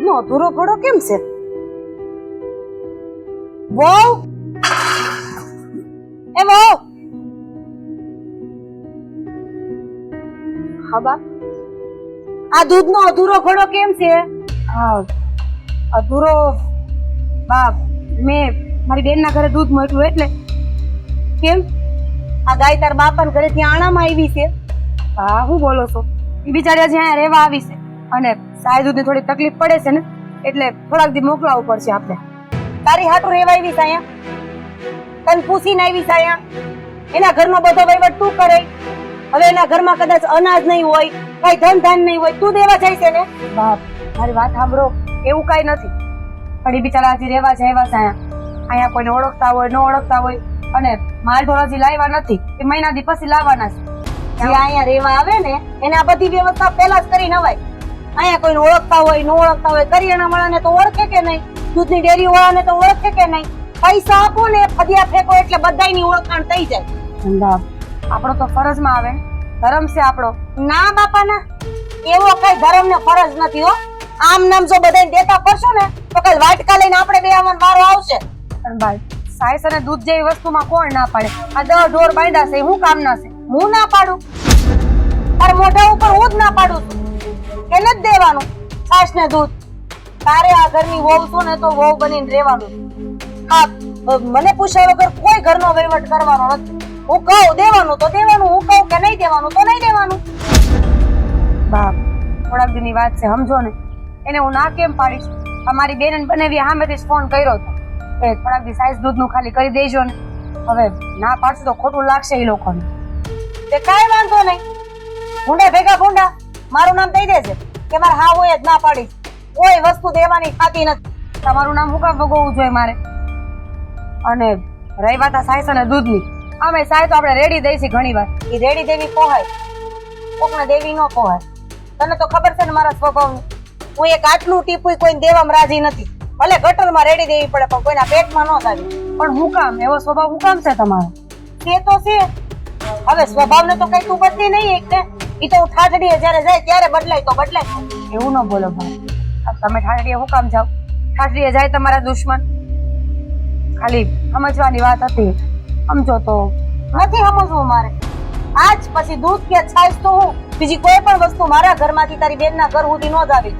દૂધનો અધૂરો ઘડો કેમ છે? વહુ, એ વહુ. હા બાપ, આ દૂધનો અધૂરો ઘડો કેમ છે? હા, અધૂરો બાપ, મેં મારી બેનના ઘરે દૂધ મોકલ્યું એટલે. કેમ? આ ગાય તાર બાપાના ઘરેથી આણામાં આવી છે? હા, હું બોલો છો? એ બિચારી હજી અહીંયા રહેવા આવી છે અને સાય દૂધની થોડી તકલીફ પડે છે ને એટલે થોડાક દી મોકલાવવું પડશે આપણે. તારી હાટું રહેવા આવી છે અહીંયા? તને પૂછીને આવી છે અહીંયા? એના ઘરનો બધો વહીવટ તું કરે. હવે એના ઘરમાં કદાચ અનાજ નહીં હોય, કઈ ધન ધાન નહીં હોય, તું દેવા જાય છે ને? બાપ, મારી વાત સાંભળો, એવું કઈ નથી. પણ એ બિચારા હજી રહેવા જાય એવા છે અહીંયા કોઈને ઓળખતા હોય ન ઓળખતા હોય અને માલઢોર હજી લાવ્યા નથી, એ મહિના દી પછી લાવવાના છે. જે અહીંયા રહેવા આવે ને એને આ બધી વ્યવસ્થા પહેલા જ કરી નવાય. અહીંયા કોઈને ઓળખતા હોય ન ઓળખતા હોય, કરિયાણા વાળાને તો ઓળખે કે નહીં, દૂધની ડેરી વાળાને તો ઓળખે કે નહીં. પૈસા આપો ને ફદિયા ફેંકો એટલે બધાયની ઓળખાણ થઈ જાય. આપણો તો ફરજમાં આવે, ધર્મ છે આપણો. ના બાપા ના, એવો કઈ ધર્મ ને ફરજ નથી હો. આમ નામ જો બધાને દેતા કરશો ને તો કઈ વાટકા લઈને આપણે બે આવવાનો વારો આવશે. પણ ભાઈ, સાયસ અને દૂધ જેવી વસ્તુમાં કોણ ના પાડે? આ 10 ઢોર બાંધ્યા છે, હું કામ ના છે? હું ના પાડું? તાર મોઢા ઉપર હું જ ના પાડું છું કે નથી દેવાનું છાશ ને દૂધ. તારે આ ઘરની વહુ છું ને તો વહુ બનીને રહેવાનું. હા, મને પૂછ્યા વગર કોઈ ઘરનો વહીવટ કરવાનો નથી. હું કહું દેવાનું તો દેવાનું, હું કહું કે નહીં દેવાનું તો નહીં દેવાનું. બાપ, થોડાક દીની વાત છે, સમજો ને. એને હું ના કેમ પાડીશ? અમારી બેન બનેવી સામેથી જ ફોન કર્યો હતો કે થોડાક દી સાઈઝ દૂધનું ખાલી કરી દેજો ને. હવે ના પાડશું તો ખોટું લાગશે એ લોકોને. તે કાંઈ વાંધો નહીં, ભૂંડા ભેગા ભૂંડા મારું નામ દઈ દેજે કે મારે હા હોય જ ના પાડીશ. કોઈ વસ્તુ દેવાની ખાતી નથી. તમારું નામ હું કામ ભોગવવું જોઈએ મારે? અને રહી વાત આ સાયસ અને દૂધની, અમે સાય તો આપણે રેડી દઈશી ઘણી વાર. એ રેડી દેવી પોહાય, કોકને દેવી ન પોહાય. તને તો ખબર છે ને મારા સ્વભાવની. હું એક આટલું ટીપું કોઈને દેવામાં રાજી નથી. ભલે ગટરમાં રેડી દેવી પડે પણ કોઈના પેટમાં ન થાય. પણ હું કામ એવો સ્વભાવ હું કામ છે તમારો? તે તો છે. હવે સ્વભાવને તો કઈ તું બદલી નહીં એક ને. એ તો ઠાઠડીએ જયારે જાય ત્યારે બદલાય તો બદલાય. એવું ન બોલો ભાઈ, તમે ઠાઠડીએ હું કામ જાવ? ઠાઠડીએ જાય તમારા દુશ્મન. ખાલી સમજવાની વાત હતી, સમજો તો. નથી સમજવું મારે. આજ પછી દૂધ કે છાશ તો હું બીજી કોઈ પણ વસ્તુ મારા ઘરમાંથી તારી બેનના ઘર સુધી ન જ આવી.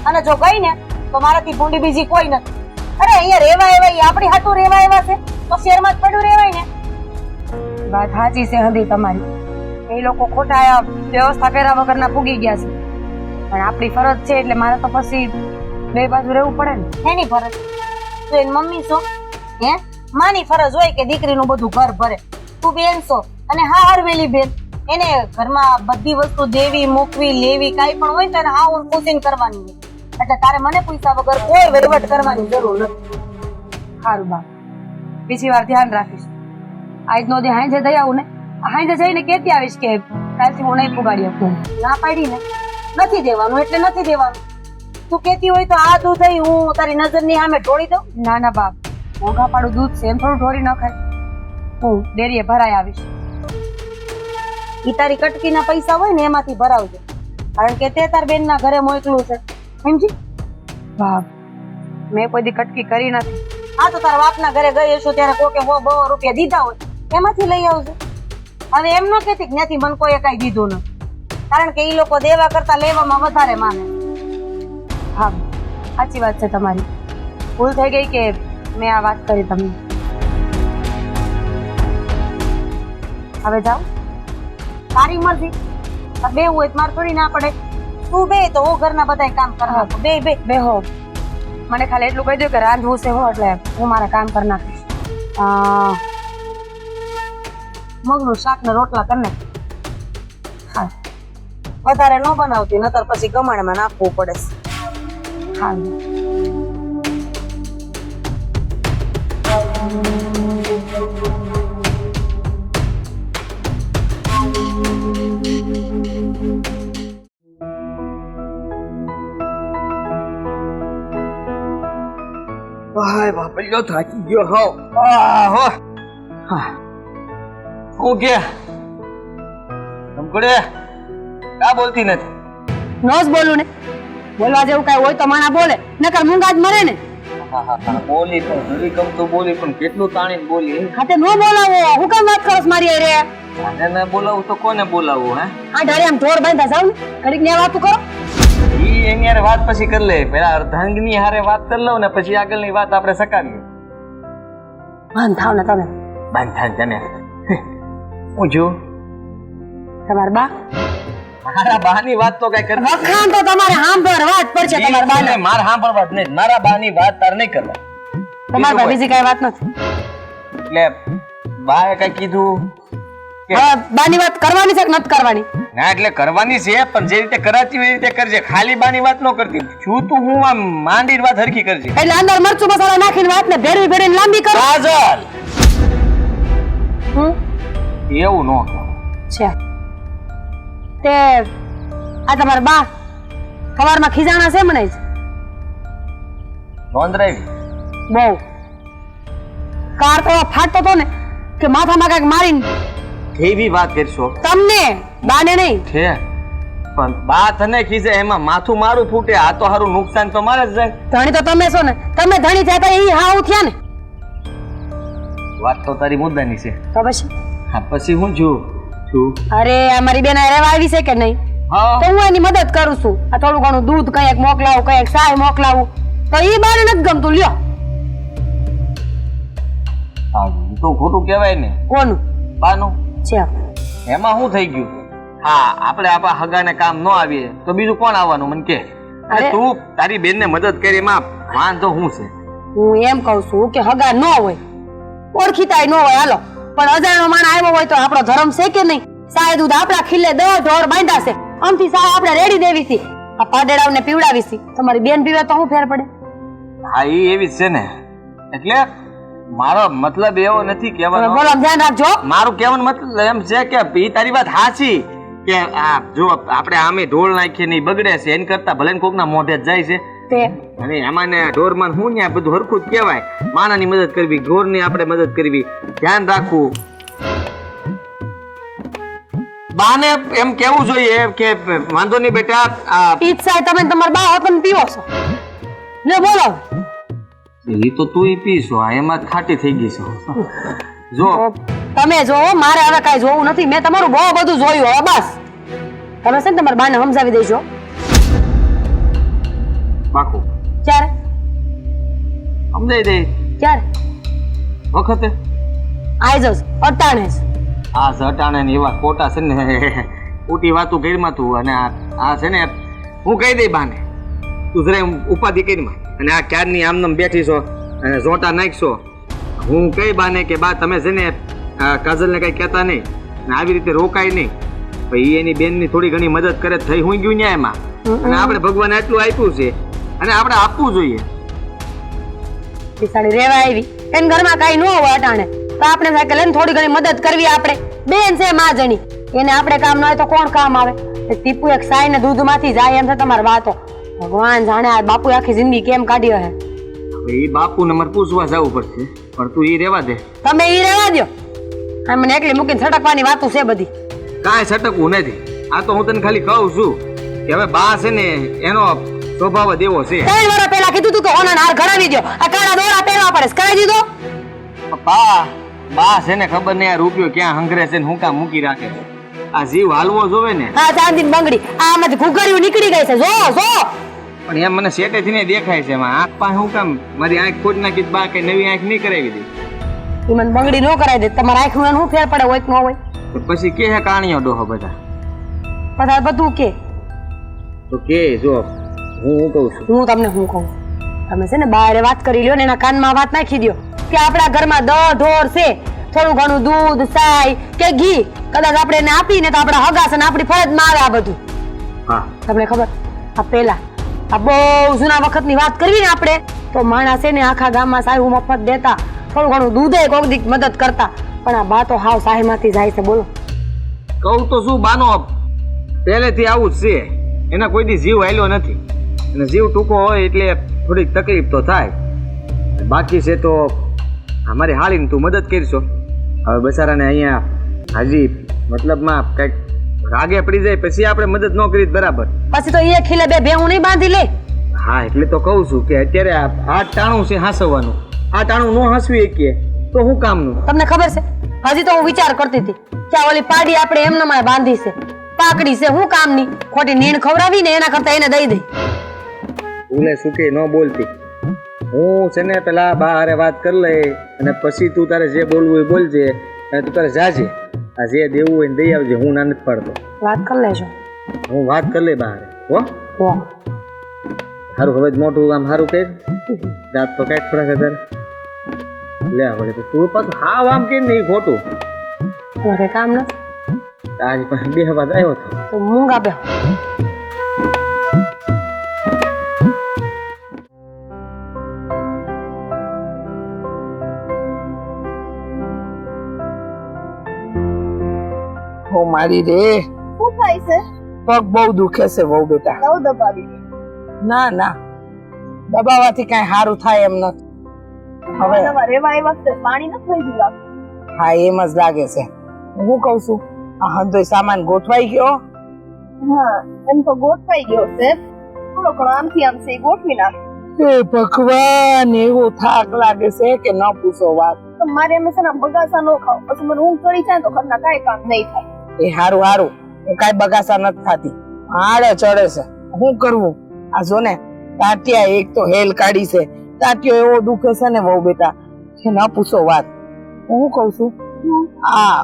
અને જો ગઈ ને તો મારાથી ભૂંડી બીજી કોઈ નથી. અરે અહીંયા રેવા એવા આપણી હાટું રેવા એવા છે તો શહેરમાં જ પડ્યું રેવાય ને. વાત સાચી છે હંધી તમારી. એ લોકો ખોટા વ્યવસ્થા કર્યા વગરના ફૂગી ગયા છે. પણ આપણી ફરજ છે એટલે મારે તો પછી બે બાજુ રહેવું પડે ને. એની ફરજ તો એની મમ્મી છો હે? માની ફરજ હોય કે દીકરીનું બધું ઘર ભરે. તું બેન છો અને હા હરવેલી બેન, એને ઘરમાં બધી વસ્તુ દેવી મૂકવી લેવી કાંઈ પણ હોય તો એને હા હું પૂછીને કરવાની હોય. એટલે તારે મને પૂછ્યા વગર કોઈ વહીવટ કરવાની જરૂર નથી. સારું બા, બીજી વાર ધ્યાન રાખીશ. આજનો દી હાંજે દઈ આવું ને, હાંજે જઈને કેતી આવીશ કે કાલથી હું નહીં પુગાડી શકું. ના પાડી ને નથી દેવાનું એટલે નથી દેવાનું. તું કેતી હોય તો આ દૂધ હું તારી નજરની સામે ઢોળી દઉં? ના ના બાપ, મોંઘા પાડું દૂધ છે, એમ થોડું ઢોળી ન ખાય. હું ડેરીએ ભરાઈ આવીશ. ઈ તારી કટકીના પૈસા હોય ને એમાંથી ભરાવજો, કારણ કે તે તાર બેનના ઘરે મોકલું છે, સમજી? બાપ, મેં કોઈ દી કટકી કરી નથી. હા તો તારા બાપના ઘરે ગઈ હશો ત્યારે કોકે 100-200 રૂપિયા દીધા હોય એમાંથી લઈ આવજો. હવે એમ ન કહેતી કે ત્યાંથી મને કોઈએ કઈ દીધું નથી, કારણ કે ઈ લોકો દેવા કરતા લેવામાં વધારે માને. હા, સાચી વાત છે તમારી. ભૂલ થઈ ગઈ કે મેં આ વાત કરી તમને. હવે જાઓ, તારી મરજી. બે હોય તો મારે થોડી ના પડે. તું બે તો હું ઘરના બધા કામ કરવા. બે બે બે હો. મને ખાલી એટલું કહી દો કે રાંધવું છે હો એટલે હું મારા કામ કરી નાખીશ. મગનું શાક ને રોટલા કરી નાખ. હા, વધારે ન બનાવતી નતર પછી ગમાણમાં નાખવું પડે. હા, હાય બાપલ્યો થાકી ગયો હાવ. હા, હું કે રમકડે કા બોલતી નથી? નો જ બોલું ને. બોલવા જેવું કઈ હોય તો માણા બોલે નકર મૂંગા જ મરે ને. બોલી પણ જરી કમ તો બોલી પણ કેટલું તાણીને બોલી ખાતે નો બોલાવો હું કેમ વાત કરસ મારી હારે? આને ના બોલાવું તો કોને બોલાવું હે? આ ઢારે આમ ઢોર બાંધા જાવ ને ઘડીક ને વાતું કરો. ઈ એની હારે વાત પછી કરી લે, પેલા અર્ધાંગની હારે વાત કરી લઉં ને પછી આગળની વાત આપણે સકાવીએ. ભાન થાવ ને તમે. બાંધા તને હું જો તમારા બા મારા બાની વાત તો કઈ કર વખાણ તો તમારે સાંભળવા જ પડશે તમારા બા ને. મારા સાંભળવા જ નહીં, મારા બાની વાત તાર નહીં કરવા. તમારા બા બીજી કઈ વાત નથી. એટલે બાએ કઈ કીધું કે બાની વાત કરવાની છે કે નથી કરવાની? ના એટલે કરવાની છે પણ જે રીતે કરાતી હોય એ રીતે કરજે, ખાલી બાની વાત ન કરતી. છું તું હું આમ માંડીને વાત હરખી કરજે. એટલે અંદર મરચું મસાલા નાખીને વાત ને ભેરવી ભેરવીને લાંબી કરો. કાજલ હું એવું નો છે તે આ તમારા બા સવારમાં ખીજાણા છે મને જ નોંધરાવી બહુ કાર તો ફાટતો તો ને કે માથામાં કઈક મારીને કેવી વાત કરશો તમને બાને નહીં છે પણ બા તને ખીજે એમાં માથું મારું ફૂટે, આ તો હારું નુકસાન તો મારે જ જાય. ધણી તો તમે છો ને, તમે ધણી થયા તા ઈ હાવ થયા ને. વાત તો તારી મુદ્દાની છે. તો પછી હા પછી હું છું અરે આ મારી બેન રહેવા આવી છે કે નહીં? હા તો હું એની મદદ કરું છું. આ થોડું ઘણું દૂધ કઈક મોકલાવું, કઈક સાય મોકલાવું તો ઈ બાને નથી ગમતું. લ્યો હા તો ખોટું કહેવાય ને. કોનું બાનું છે? એમાં શું થઈ ગયું? હા આપણે આપણા હગાને કામ ન આવીએ તો બીજું કોણ આવવાનું મને કે? અરે તું તારી બેનને મદદ કરી એમાં વાંધો શું છે? હું એમ કઉ છું કે હગા ન હોય, ઓળખીતાય ન હોય, હાલો પણ અજાણ્યો માણસ આવ્યો હોય તો આપણો ધર્મ છે કે નહીં? સાય દૂધ આપણા ખીલે 10 ઢોર બાંધા છે, આમથી સાય આપણે રેડી દેવી છે, આ પાડેડાવને પીવડાવી છે. તમારી બેન પીવે તો શું ફેર પડે? હા એ એવી જ છે ને. એટલે મારો મતલબ એવો નથી કહેવાનો. બોલો ધ્યાન રાખજો. મારું કહેવાનો મતલબ એમ છે કે ઈ તારી વાત સાચી કે આ જો આપણે આમે ઢોળ નાખીએ ને ઈ બગડે છે એની કરતા ભલે કોકના મોઢે જ જાય છે. તે અને એમાં ને ઢોરમાં હું ને બધું હરખું જ કહેવાય. માણાની મદદ કરવી, ઢોરની આપણે મદદ કરવી, ધ્યાન રાખવું. બાને એમ કેવું જોઈએ કે વાંધો નહીં બેટા આ પીત્સા તમે તમારા બા હોત પણ પીવો છો. લે બોલો. એ તો તું પીશો, એમાં જ ખાટી થઈ ગઈ છો. જો તમે જોવો, મારે હવે કાંઈ જોવું નથી. મેં તમારું બહુ બધું જોયું. હવે બસ તમે છે ને તમારા બાને સમજાવી દેજો. બાકુ ક્યારે સમજાઈ દે ક્યારે વખતે આઈ જશ અટાણે જ. આ સટાણે ને એવા ખોટા છે ને ખોટી વાતું કરીમાં તું. અને આ છે ને હું કહી દઈ બાને તું જરા ઉપાધિ કરીમાં. અને આ ક્યારની આમનામ બેઠી છો અને જોટા નાખશો. હું કઈ બાને કે બા તમે છે ને કાજલને કઈ કહેતા નહીં ને આવી રીતે રોકાય નહીં. ભાઈ એની બેનની થોડી ઘણી મદદ કરે થઈ હું ગયું ન્યા એમાં. અને આપણે ભગવાને એટલું આપ્યું છે અને આપણે આપવું જોઈએ. બિસાડી રેવા આવી એને ઘરમાં કાંઈ ન હોય અટાણે તો આપણે સાયકલ લઈને થોડી ઘણી મદદ કરવી. આપણે બેન છે માં જણી, એને આપણે કામ ન હોય તો કોણ કામ આવે? ટીપુ એક સાય ને દૂધ માંથી જાય એમ છે તમારી વાતો. ભગવાન જાણે આ બાપુ આખી જિંદગી કેમ કાઢ્યો હે. એ બાપુ ને મારે પૂછવા જવું પડશે પણ તું ઈ રેવા દે. તમે ઈ રેવા દો. આ મને એકલી મૂકીને છટકવાની વાતો છે બધી. કાંઈ છટકવું નથી. આ તો હું તને ખાલી કહું છું કે હવે બા છે ને એનો સ્વભાવ જ એવો છે. 3 વર્ષ પહેલા કીધું તું કે ઓના હાર ઘડાવી દો, આ કાળા દોરા પહેરવા પડે, કરાવી દીધો. બા છે ને ખબર નહીં આ રૂપિયો ક્યાં હંગરે છે ને હું કામ મૂકી રાખે છે. આ જીવ હાલવો જોવે ને. હા ચાંદીની બંગડી આમાંથી ઘૂઘરિયું નીકળી ગઈ છે. જો જો પણ એમ મને શેટેથી ને દેખાય છે એમાં આંખ પાસે હું કામ મારી આંખ ખોટ નાખી બા કઈ નવી આંખ નહીં કરાવી દે. ઈ મને બંગડી ન કરાવી દે. તમારા આંખમાં શું ફેર પડે હોય કે ન હોય? તો પછી કે હે કાણીઓ ડોહો બધા બધા બધું કે તો કે જો હું કહું છું. હું તમને શું કહું, તમે છે ને બહાર વાત કરી લ્યો ને એના કાનમાં વાત નાખી દો કે આપણા ઘરમાં 10 ઢોર છે, થોડું ઘણું દૂધ સાય કે ઘી કદાચ આપણે એને આપીને તો આપણા હગા છે ને આપણી ફરજમાં આવે. આ બધું હા તમને ખબર? આ પેલા આ બહુ જૂના વખતની વાત કરવી ને આપણે તો માણસ છે ને આખા ગામમાં સાહેબ મફત દેતા, થોડું ઘણું દૂધે કોક દીક મદદ કરતા. પણ આ બા તો હાવ સાહેબમાંથી જાય છે. બોલો કહું તો શું બાનો પહેલેથી આવું જ છે. એના કોઈ દી જીવ હાલ્યો નથી અને જીવ ટૂંકો હોય એટલે થોડીક તકલીફ તો થાય. બાકી છે તો અમારી હાલીને તું મદદ કરશો. હવે બચારાને અહીંયા હાજી મતલબમાં કંઈક રાગે પડી જાય પછી આપણે મદદ ન કરી તો બરાબર. પછી તો એ ખીલે બે ભેહું નહીં બાંધી લે. હા એટલે તો કહું છું કે અત્યારે આ ટાણું છે હાંસવાનું, આ ટાણું ન હાંસવી શકીએ તો શું કામનું? તમને ખબર છે હજી તો હું વિચાર કરતી હતી કે આ ઓલી પાડી આપણે એમને માં બાંધી છે, પાકડી છે, હું કામની ખોટી નીણ ખવડાવી ને એના કરતા એને દઈ દઈ. ભૂલે સુકે ન બોલતી. હું છે ને પેલા બા હારે વાત કરી લે અને પછી તું તારે જે બોલવું એ બોલજે અને તું તારે જાજે. આ જે દેવું હોય ને દઈ આવજે. હું ના નથી પાડતો. વાત કરી લેજો. હું વાત કરી લે બા હારે. હો વાહ સારું હવે મોટું કામ સારું કહી જાત તો કાંઈક થોડાક હજાર લે આવડે તો તું પાછું હાવ આમ કે નહીં ખોટું. મારે કામ નથી આજ પાસે બે વાત આવ્યો હતો તો મૂંગા બે. ઓ મારી રે, શું થાય છે? પગ બહુ દુખે છે બહુ બેટા. નવ દબાવી દે. ના ના, દબાવાથી કઈ સારું થાય એમ નથી. હવે નવા રેવા એ વખતે પાણી ન થઈ ગયું લાગે. હા એમ જ લાગે છે. હું કઉ છું આ હંધોય સામાન ગોઠવાઈ ગયો. હા એમ તો ગોઠવાઈ ગયો છે, થોડો ઘણો આમથી આમ છે ગોઠવી નાખ. એ ભગવાન, એવો થાક લાગે છે કે ન પૂછો વાત. તો મારે એમ છે ને બગાસા ન ખાવ, પછી મને ઊંઘ ચડી જાય તો ઘરના કાંઈ કામ નહીં થાય. એ હારું હારું, હું કઈ બગાસા નથી થતી, આડે ચડે છે. શું કરવું? આ જો ને ટાટિયા એક તો હેલ કાઢી છે, ટાટિયો એવો દુખે છે ને બહુ બેટા કે ન પૂછો વાત. હું કઉ છું આ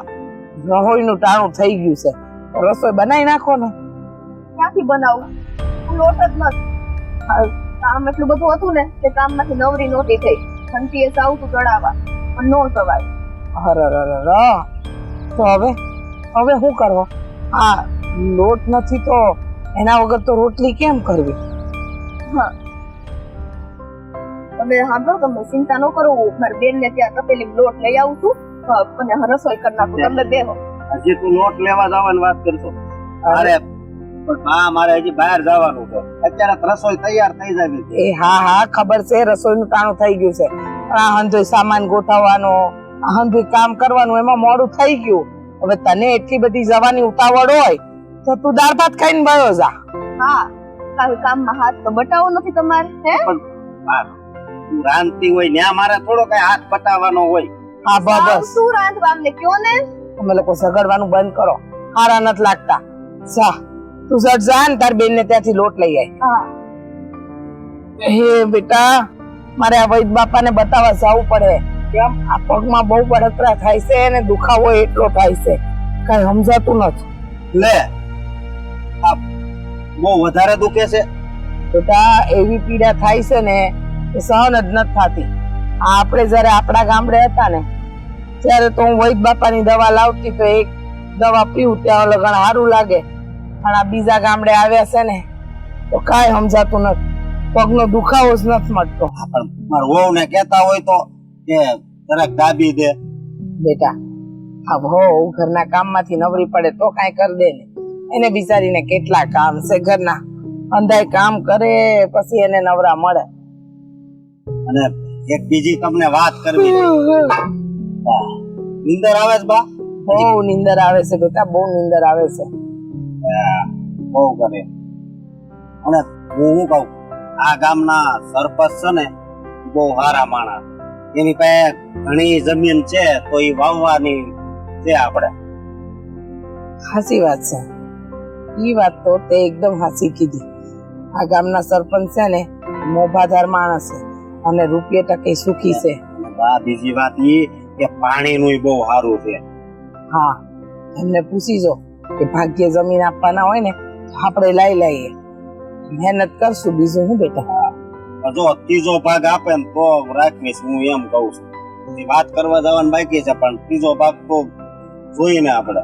રહોઈનું ટાણું થઈ ગયું છે, રસોઈ બનાવી નાખો ને. ક્યાંથી બનાવું? લોટ જ નથી. કામ એટલું બધું હતું ને કે કામમાંથી નવરી નહોતી થઈ. ઘંટીએ સાવતું ચડાવવા પણ નો સવાય. હર તો હવે શું કરવો? આ લોટ નથી તો એના વગર તો રોટલી કેમ કરવી? હા તમે સાંભળો, તમે ચિંતા ન કરો, મારી બેન ને ત્યાં તપેલી લોટ લઈ આવું છું અને રસોઈ કરી નાખું. તમે બેહો. હજી તું લોટ લેવા જવાની વાત કરશો? અરે પણ હા, મારે હજી બહાર જવાનું છે. અત્યારે રસોઈ તૈયાર થઈ જાય છે. એ હા ખબર છે, રસોઈનું ટાણું થઈ ગયું છે. પણ આ હંધોય સામાન ગોઠવવાનો, આ હંધોય કામ કરવાનું, એમાં મોડું થઈ ગયું. હવે તને એટલી બધી જવાની ઉતાવળ હોય તો તું દાળ ભાત ખાઈને બયો જા. હા કાલ કામમાં હાથ તો બટાવો નથી તમારે, હે? પણ હા, તું રાંધતી હોય ત્યાં મારે થોડો કઈ હાથ પટાવવાનો હોય. હા બસ, શું રાંધવા અમને કયો ને. તમે લોકો ઝઘડવાનું બંધ કરો, હારા નથી લાગતા. જા તું ઝટ જા ને તાર બેન ને ત્યાંથી લોટ લઈ આય. હા હે બેટા, મારે આ વૈદ બાપા ને બતાવવા જવું પડે. કેમ? આ પગમાં બહુ બળતરા થાય છે અને દુખાવો એટલો થાય છે, કઈ સમજાતું નથી. લે આ બહુ વધારે દુખે છે. બેટા એવી પીડા થાય છે ને એ સહન જ નથી થતી. આપણે જયારે આપણા ગામડે હતા ને ત્યારે તો હું વૈદ બાપાની દવા લાવતી તો એક દવા પીવું ત્યાં લગણ સારું લાગે, પણ આ બીજા ગામડે આવ્યા છે ને તો કાંઈ સમજાતું નથી. પગનો દુખાવો જ નથી મળતો. પણ મારા વહુ ને કહેતા હોય તો કે જરાક દાબી દે. બેટા આ વહુ ઘરના કામમાંથી નવરી પડે તો કાંઈ કરી દે ને, એને બિચારીને કેટલા કામ છે ઘરના. અંધાય કામ કરે પછી એને નવરા મળે. અને એક બીજી તમને વાત કરવી છે. નીંદર આવે છે બા? બહુ નીંદર આવે છે બેટા, બહુ નીંદર આવે છે. બહુ કરે. અને હું શું કહું, આ ગામના સરપંચ છે ને બહુ સારા માણસ. એની પાસે ઘણી જમીન છે તો એ વાવવાની છે આપણે. સાચી વાત છે, ઈ વાત તો તે એકદમ સાચી કીધી. આ ગામના સરપંચ છે ને મોભાદાર માણસ છે અને રૂપિયા ટકે સુખી છે. બીજી વાત ઈ કે પાણીનું બહુ સારું છે. હા એમને પૂછી જો કે ભાગ્ય જમીન આપવાના હોય ને તો આપણે લઈ લઈએ, મહેનત કરશું, બીજું શું બેટા. જો ત્રીજો ભાગ આપે ને તો રાખીશ, હું એમ કઉ છું. એ વાત કરવા જવાનું બાકી છે પણ ત્રીજો ભાગ તો જોઈને આપણે.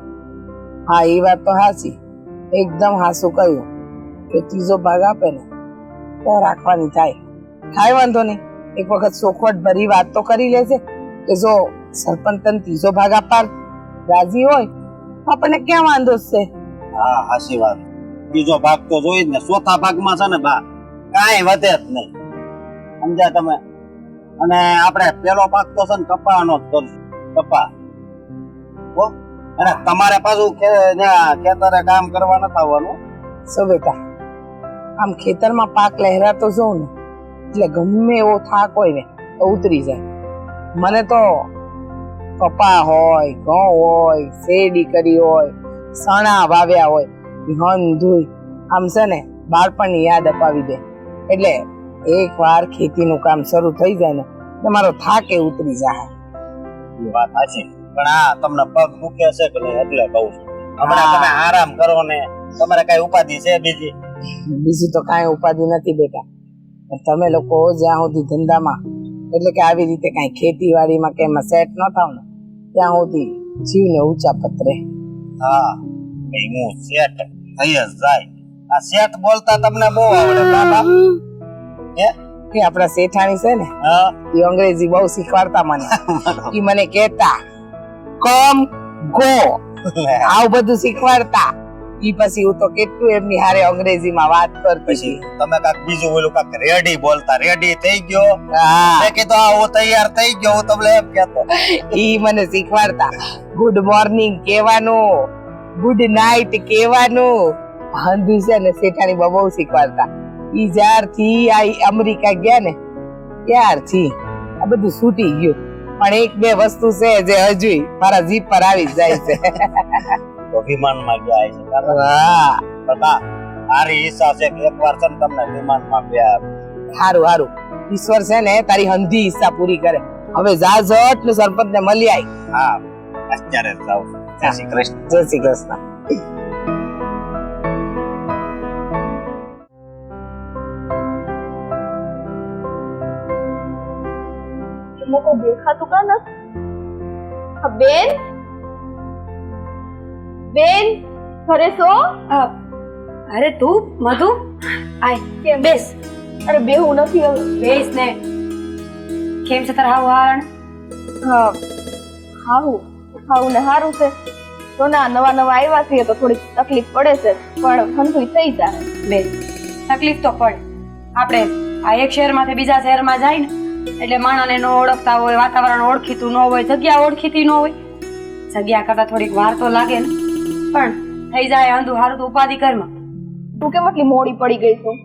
હા એ વાત તો સાચી, એકદમ હાસું કહ્યું કે ત્રીજો ભાગ આપે ને તો રાખવાની થાય. કાંઈ વાંધો નહીં, એક વખત ચોખવટ ભરી વાત તો કરી લેશે કે જો સરપંચ તને ત્રીજો ભાગ આપવા રાજી હોય તો આપણને ક્યાં વાંધો છે. હા હાચી વાત, ત્રીજો ભાગ તો જોઈ જ ને. ચોથા ભાગમાં છે ને બા કાંઈ વધે જ નહીં, સમજ્યા તમે? અને આપણે પેલો ભાગ તો છે ને કપાનો જ કરશું. કપા અને તમારે પાછું ખેતરે કામ કરવા નથી આવવાનું. શું બેટા, આમ ખેતરમાં પાક લહેરાતો જોઉં ને એટલે ગમે એવો થાક હોય ને તો ઉતરી જાય. મને તો કપા હોય, ઘઉં હોય, શેરડી કરી હોય, સણા વાવ્યા હોય, હન ધોઈ આમ છે ને બાળપણની યાદ અપાવી દે. એટલે એક વાર ખેતીનું કામ શરૂ થઈ જાય ને એટલે મારો થાકે ઉતરી જાય. એ વાત સાચી, પણ આ તમને પગ દુખે છે કે નહીં એટલે કહું છું. હમણાં તમે આરામ કરો ને, તમારે કઈ ઉપાધિ છે બીજી? બીજું તો કાંઈ ઉપાધિ નથી બેટા, પણ તમે લોકો જ્યાં સુધી ધંધામાં એટલે કે આવી રીતે કાંઈ ખેતીવાડીમાં કે એમાં સેટ ન થાવ ને ત્યાં સુધી જીવને ઊંચા પત્રે. હા ભાઈ, હું સેટ થઈ જ જાય. આ સેટ બોલતા તમને બહુ આવડે બાબા. હે કે આપણા શેઠાણી છે ને હા એ અંગ્રેજી બહુ શીખવાડતા મને. એ મને કહેતા કમ ગો આવું બધું શીખવાડતા. ઈ પછી હું તો કેટલું એમની હારે અંગ્રેજીમાં વાત કરતી પછી તમે કાક બીજું ઓલું કાક રેડી બોલતા, રેડી થઈ ગયો. હા, મેં કીધું આ હું તૈયાર થઈ ગયો, હું તમને એમ કહેતો. ઈ મને શીખવાડતા ગુડ મોર્નિંગ કહેવાનું, ગુડ નાઈટ કહેવાનું. હંધુ છે ને શેઠાણી બહુ શીખવાડતા. ઈ જ્યારથી આ અમેરિકા ગયા ને ત્યારથી આ બધું છૂટી ગયું. પણ એક બે વસ્તુ છે જે હજુ મારા જીભ પર આવી જ જાય છે. તો વિમાનમાં ગયા છે કાકા. હા, બતા મારી ઈચ્છા છે કે એકવાર છે ને તમને વિમાનમાં ગયા. હારું હારું, ઈશ્વર છે ને તારી હંધી ઈચ્છા પૂરી કરે. હવે જા ઝટ ને સરપંચ ને મળી આવી. હા અત્યારે જ જાઉં છું. જય શ્રી કૃષ્ણ. જય શ્રી કૃષ્ણ. તમને કોઈ દેખાતું કા નથી? હા, બેન બેન ઘરે છો? અરે તું મધુ આય કેમ? બેસ. અરે બેહું નથી હવે. બેસ ને. કેમ છે તારા હાવ? હા હાવું ને હારું છે. તો ના નવા આવ્યા છીએ તો થોડી તકલીફ પડે છે, પણ હંધુય થઈ જાય. બેસ, તકલીફ તો પડે. આપણે આ એક શહેરમાંથી બીજા શહેરમાં જાય ને એટલે માણસને ન ઓળખતા હોય, વાતાવરણ ઓળખીતું ન હોય, જગ્યા ઓળખીતી ન હોય. જગ્યા કરતા થોડીક વાર તો લાગે ને, પણ થઈ જાય. અંધુ હારું તો ઉપાધિ કરમાં. તું કેમ આટલી મોડી પડી ગઈ છું?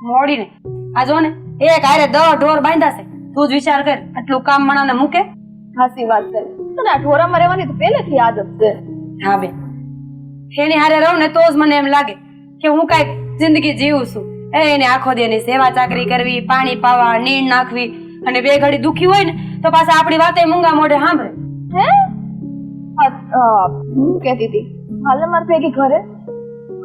મોડી ને આ જો ને એક હારે 10 ઢોર બાંધ્યા છે. તું જ વિચાર કર, આટલું કામ મણાને મૂકે. હાસી વાત છે. તને આ ઢોરામાં રહેવાની તો પહેલેથી આદત છે. હા બેન, એની હારે રહું ને તો જ મને એમ લાગે કે હું કાંઈક જિંદગી જીવું છું. એને આખો દી એની સેવા ચાકરી કરવી, પાણી પાવા, નીણ નાખવી, અને બે ઘડી દુખી હોય ને તો પાછા આપણી વાતે મૂંગા મોઢે સાંભળે. હે હું કહેતી હતી હાલ માર ભેગી ઘરે.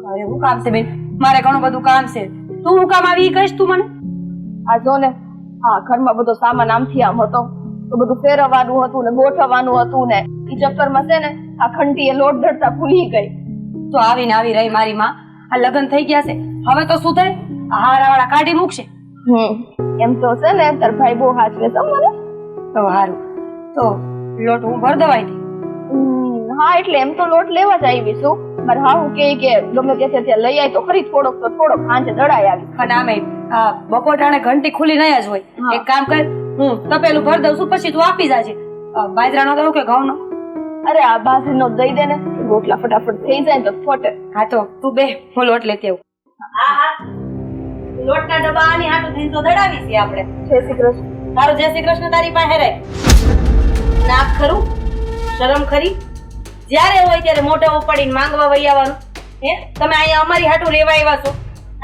અરે શું કામ છે બેન? મારે ઘણું બધું કામ છે. તું હું કામ આવી કહીશ તું મને? આ જો ને, હા ઘરમાં બધો સામાન આમથી આમ હતો તો બધું ફેરવવાનું હતું ને ગોઠવવાનું હતું ને ઈ ચક્કરમાં છે ને આ ખંટીએ લોટ ધરતા ભૂલી ગઈ. તો આવીને આવી રહી મારી માં. આ લગ્ન થઈ ગયા છે, હવે તો શું થાય? આ હારાવાળા કાઢી મૂકશે. એમ તો છે ને તાર ભાઈ બહુ હાચવે તમારે. તો હારું, તો લોટ હું ભર દવાઈ દઈ. હા એટલે એમ તો લોટ લેવા જ આવી છું. મારે હા હું કે ગમે ત્યાં લઈ આવી તો ખરી થોડોક સાંજે દડાઈ આવી. અને આમે બપોર ટાણે ઘંટી ખુલી નહીં જ હોય. એક કામ કર, હું તપેલું ભર દઉં છું, પછી તું આપી જાજે. બાજરાનો દઉં કે ઘઉંનો? અરે આ બાજરીનો દઈ દે ને, રોટલા ફટાફટ થઈ જાય તો ફોટે. હા તો તું બે, હું લોટ લેતી આવું. હા હા, લોટના ડબ્બા આની હાટુ થઈને તો દડાવી છે આપણે. જય શ્રી કૃષ્ણ. તારો જય શ્રી કૃષ્ણ તારી પાસે રહે. નાક ખરું, શરમ ખરી. જ્યારે હોય ત્યારે મોઢા ઉપાડીને માંગવા વહી આવવાનું. હે, તમે અહીંયા અમારી હાટુ રેવા આવ્યા છો,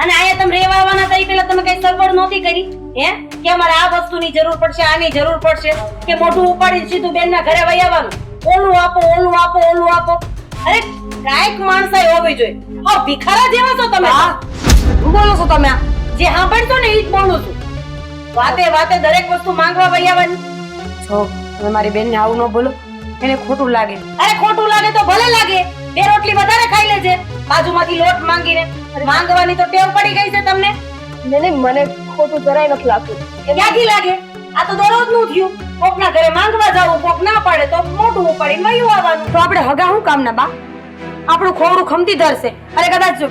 અને અહીંયા તમે રેવા આવવાના થઈ પેલા તમે કઈ સગવડ નહોતી કરી. હે, કે અમારે આ વસ્તુની જરૂર પડશે, આની જરૂર પડશે, કે મોઢું ઉપાડીને સીધું બેનના ઘરે વહી આવવાનું. ઓલું આપો, ઓલું આપો, ઓલું આપો. અરે કાંઈક માણસાઈ હોવી જોઈએ. આ ભિખારા જેવા છો તમે. શું બોલો છો તમે? જે સાંભળશો ને એ જ બોલું છું. વાતે વાતે દરેક વસ્તુ માંગવા વહી આવવાની. જો તમે મારી બેનને આવું ન બોલો, એને ખોટું લાગે. અરે ખોટું લાગે તો ભલે લાગે, બે રોટલી વધારે ખાઈ લેજે બાજુમાંથી લોટ માંગીને. માંગવાની તો ટેવ પડી ગઈ છે તમને. નહીં મને ખોટું જરાય નથી લાગતું. ક્યાંથી લાગે? આ તો દરરોજનું થયું. કોકના ઘરે માંગવા જવું, કોક ના પાડે તો મોટું ઉપાડીને વયું આવવાનું. તો આપણે હગા શું કામના બા? આપણું ખોડું ખમતી ધરશે. અરે કદાચ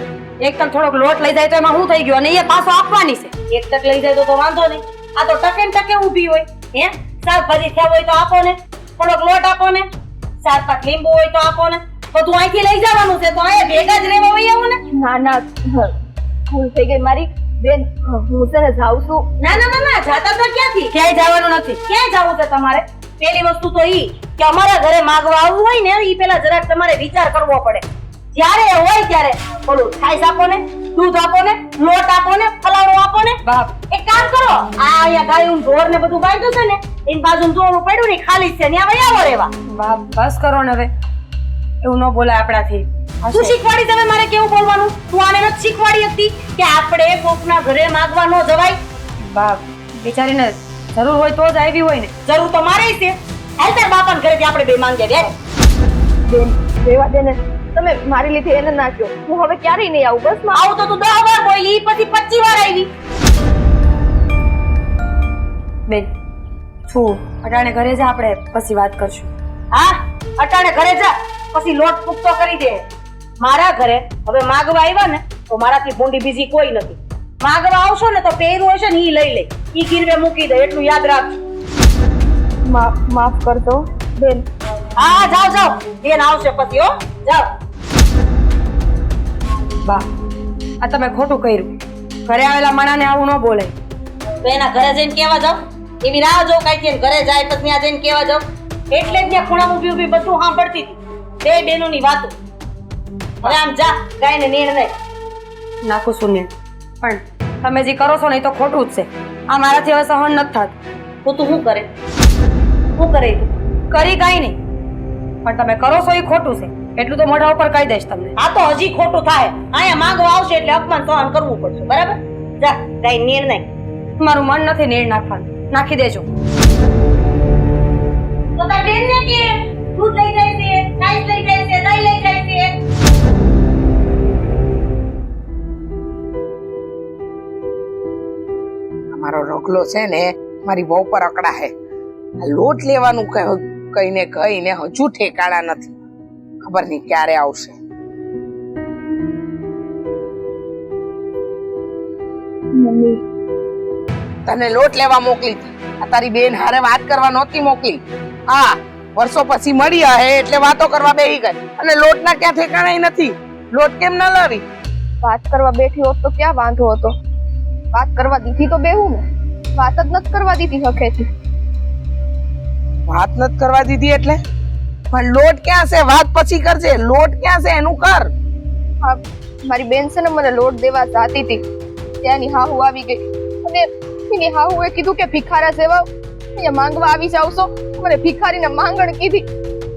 એક તક થોડોક લોટ લઈ જાય તો એમાં શું થઈ ગયું? અને એ પાછો આપવાની છે. એક તક લઈ જાય તો વાંધો નહીં. આ તો ટકે ને ટકે ઊભી હોય. હે, શાકભાજી થયા હોય તો આપો ને, થોડોક લોટ આપો ને, 4-5 લીંબુ હોય તો આપો ને, તો તું અહીંથી લઈ જવાનું છે તો અહીંયા ભેગા જ રહેવા વઈ આવું ને. ના ના ભૂલ થઈ ગઈ મારી બેન. હું છે ને જાઉં છું. ના ના ના જાતા તો ક્યાંથી? ક્યાંય જવાનું નથી. ક્યાંય જવું છે તમારે? પેલી વસ્તુ તો ઈ કે અમારા ઘરે માગવા આવવું હોય ને ઈ પેલા જરાક તમારે વિચાર કરવો પડે. જ્યારે હોય ત્યારે બોલું છાશ આપો ને, દૂધ આપો ને, લોટ આપો ને, ફલાણું આપો ને. બાપ એક કામ કરો, આ અહીંયા ગાયું ઢોર ને બધું બાંધ્યું છે ને એની બાજુ જોવાનું પડ્યું ને ખાલી છે ત્યાં વઈ આવો રહેવા. બાપ બસ કરો ને હવે, એવું ન બોલાય આપણાથી. તું શીખવાડી તમે મારે કેવું બોલવાનું? તું આને નથી શીખવાડી હતી કે આપણે કોકના ઘરે માગવા ન જવાય? બાપ બિચારીને જરૂર હોય તો જ આવી હોય ને. જરૂર તો મારે છે. હાલ તાર બાપાને ઘરેથી આપણે બે માંગે બે. બેન રેવા દે ને, તમે મારી લીધે એને ના કહો. હું હવે ક્યારેય નહીં આવું. બસ માં આવું તો તું 10 વાર બોલી, પછી 25 વાર આવી. બેન છું અટાણે ઘરે જા, આપણે પછી વાત કરશું. હા અટાણે ઘરે જા, પછી લોટ પૂકતો કરી દે. મારા ઘરે હવે માગવા આવ્યા ને તો મારાથી ભૂંડી બીજી કોઈ નથી. માગવા આવશો ને તો પહેરું હશે ને ઈ લઈ લે, ઈ ગીરવે મૂકી દે, એટલું યાદ રાખજો. માફ કરજો બેન. હા જાઓ જાઓ, બેન આવશે પછી હો. જાઓ. બા આ તમે ખોટું કર્યું. ઘરે આવેલા માણાને આવું ન બોલે. તો એના ઘરે જઈને કેવા જાવ? એવી રાહ જો કાઈ ઘરે જાય પછી ત્યાં જઈને કેવા જાવ? એટલે જ ત્યાં ખૂણામાં ઊભી ઊભી બધું સાંભળતી હતી બે બેનોની વાતો. હવે આમ જા, કાઈને નિર્ણય નાખું શૂન્ય. પણ તમે જે કરો છો ને એ તો ખોટું જ છે. આ મારાથી હવે સહન નથી થતું. તો તું શું કરે? શું કરે તું? કરી કાઈ નહીં, પણ તમે કરો છો એ ખોટું છે એટલું તો મોઢા ઉપર કહી દઈશ તમને. આ તો હજી ખોટું થાય. અહીંયા માંગવા આવશે એટલે અપમાન સહન કરવું પડશે. બરાબર? જા કાઈ નિર્ણય. મારું મન નથી નિર્ણય નાખવાનું, નાખી દેજો. તો તાર બેનને કે દૂધ લઈ જાય છે, છાશ લઈ જાય છે, દહીં લઈ જાય છે. મારો રોકલો છે ને મારી બહુ પર અકડા હે. આ લોટ લેવાનું કહીને હજુ ઠેકાણા નથી. ખબર નહીં ક્યારે આવશે. મમ્મી તને લોટ લેવા મોકલી હતી, આ તારી બેન હારે વાત કરવા નહોતી મોકલી. હા વર્ષો પછી મળી હે એટલે વાતો કરવા બેહી ગઈ અને લોટના ક્યાં ઠેકાણા નથી. લોટ કેમ ના લાવી? વાત કરવા બેઠી હોત તો ક્યાં વાંધો હતો? વાત કરવા દીધી તો બેહું ને. વાત જ નથી કરવા દીધી હકેથી. વાત નથી કરવા દીધી એટલે? પણ લોટ ક્યાં છે? વાત પછી કરજે. લોટ ક્યાં છે એનું કર. હા મારી બેન છે ને મને લોટ દેવા જાતી હતી, ત્યાંની હાહુ આવી ગઈ અને એની હાહુએ કીધું કે ભિખારા જેવા અહીંયા માંગવા આવી જાવ છો. મને ભિખારીને માંગણ કીધી.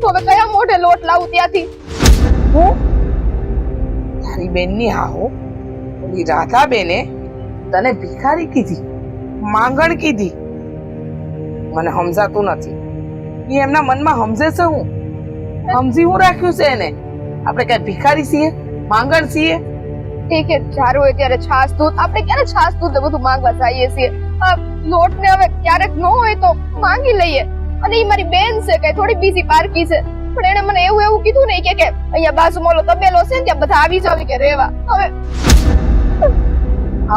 તો હવે કયા મોઢે લોટ લાવું ત્યાંથી? હું તારી બેનની હાહુ ઓલી રાધા બેને તને ભિખારી કીધી, માંગણ કીધી? મને સમજાતું નથી. એ એમના મનમાં સમજે છે હું? સમજી હું રાખ્યું છે એને? આપણે કઈ ભિખારી છીએ? માંગણ છીએ? ઠીક છે, જ્યારે હોય ત્યારે છાસ દૂધ. આપણે ક્યારે છાસ દૂધ ને બધું માંગવા જઈએ છીએ? લોટ ને હવે ક્યારેક ન હોય તો માંગી લઈએ. અને એ મારી બેન છે, કઈ થોડી બીજી પારકી છે. પણ એને મને એવું કીધું ને કે અહીંયા બાજુમાં ઓલો તબેલો છે ને ત્યાં બધા આવી જાવ કે રેવા. હવે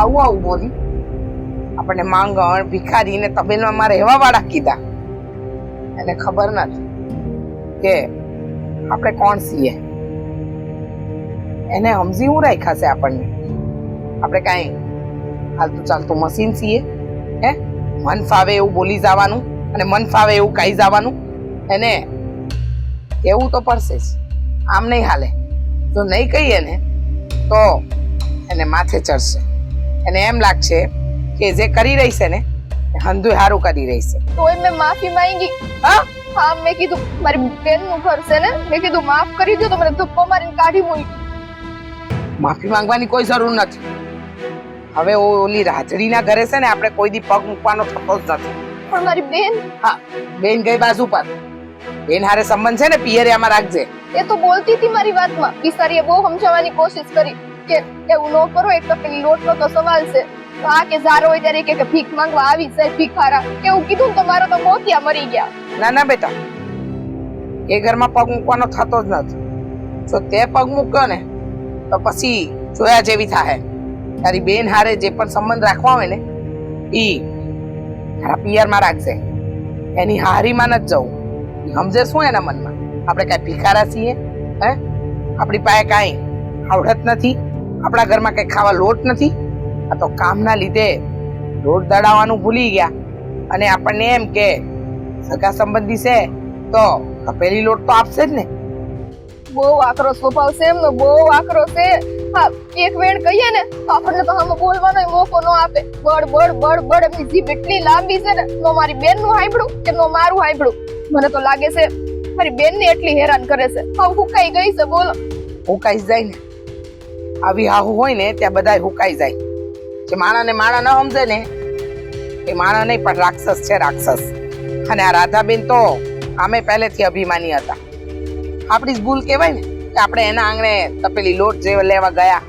આવું બોલી? આપણને માંગણ ભિખારી ને તબેલમાં મારે રહેવા વાળા કીધા. એને ખબર નથી કે આપણે કોણ છીએ. એને સમજી હું રાખ્યા છે આપણને? આપણે કાંઈ હાલતું ચાલતું મશીન છીએ? હે મન ફાવે એવું બોલી જવાનું અને મન ફાવે એવું કહી જવાનું? એને કેવું તો પડશે જ. આમ નહીં હાલે. જો નહીં કહીએ ને તો એને માથે ચડશે. એને એમ લાગશે કે જે કરી રહી છે ને હંધુય હારું કરી રહી છે. તોય મેં માફી માંગી. હા મેં કીધું મારી બેન નું ઘર છે ને, મેં કીધું માફ કરી દો. તો મને ધક્કો મારીને કાઢી મૂકી. માફી માંગવાની કોઈ જરૂર નથી. હવે ઓલી રાજડીના ઘરે છે ને આપણે કોઈ દી પગ મૂકવાનો થતો જ નથી. પણ મારી બેન? હા બેન ગઈ બાજુ પર. બેન હારે સંબંધ છે ને પિયરિયામાં રાખજે. એ તો બોલતી હતી મારી વાતમાં. બિચારીએ બહુ સમજાવવાની કોશિશ કરી કે એવું ન કરો, એક તો પેલી લોટનો તો સવાલ છે. તો આ કે ઝારો હોય ત્યારે કે ભીખ માંગવા આવી જાય ભિખારા એવું કીધું તો મારો તો મોતિયા મરી ગયા. ના બેટા, એ ઘરમાં પગ મૂકવાનો થતો જ નથી. જો તે પગ મૂક્યો ને તો પછી જોયા જેવી થાય. તારી બેન હારે જે પણ સંબંધ રાખવા હોય ને ઈ તારા પિયરમાં રાખજે. એની હારીમાં નથી જવું. સમજે શું એના મનમાં? આપણે કઈ ભિખારા છીએ? હે આપણી પાસે કાંઈ આવડત નથી, આપણા ઘરમાં કઈ ખાવા લોટ નથી. આ તો કામના લીધે લોટ દળાવવાનું ભૂલી ગયા અને આપણને એમ કે સગા સંબંધી છે તો તપેલી લોટ તો આપશે જ ને. બહુ આકરો સ્વભાવ છે એમનો, બહુ આકરો છે. હા, એક વેણ કહીએ ને તો આપણને તો આમાં બોલવાનો મોકો ન આપે. બળ બળ બળ બળ એમની જીભ એટલી લાંબી છે ને, નો મારી બેન નું હાંભળું કે નો મારું હાંભળું. મને તો લાગે છે મારી બેન ને એટલી હેરાન કરે છે. હવે હુકાઈ ગઈ છે, બોલો. હુકાઈ જાય ને, આવી હાહુ હોય ને ત્યાં બધાય હુકાઈ જાય. જે માણાને માણા ન સમજે ને એ માણા નહીં પણ રાક્ષસ છે, રાક્ષસ. અને આ રાધાબેન તો આમે પહેલેથી અભિમાની હતા. આપણી જ ભૂલ કહેવાય ને કે આપણે એના આંગણે તપેલી લોટ જેવા લેવા ગયા.